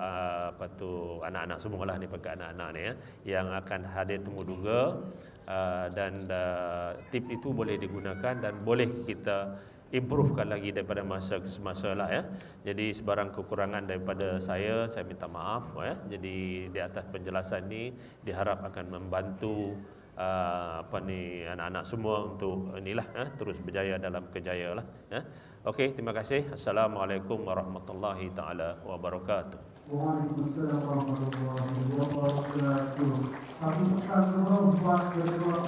anak-anak semualah ni, pakai anak-anak ni yang akan hadir temu duga, dan tip itu boleh digunakan dan boleh kita improvekan lagi daripada masa ke semasa lah ya. Jadi sebarang kekurangan daripada saya minta maaf ya. Jadi di atas penjelasan ni diharap akan membantu anak-anak semua untuk inilah terus berjaya dalam kejayaan lah ya. Okey, terima kasih. Assalamualaikum warahmatullahi taala wabarakatuh. Waalaikumsalam warahmatullahi wabarakatuh. Kami buat kedua-dua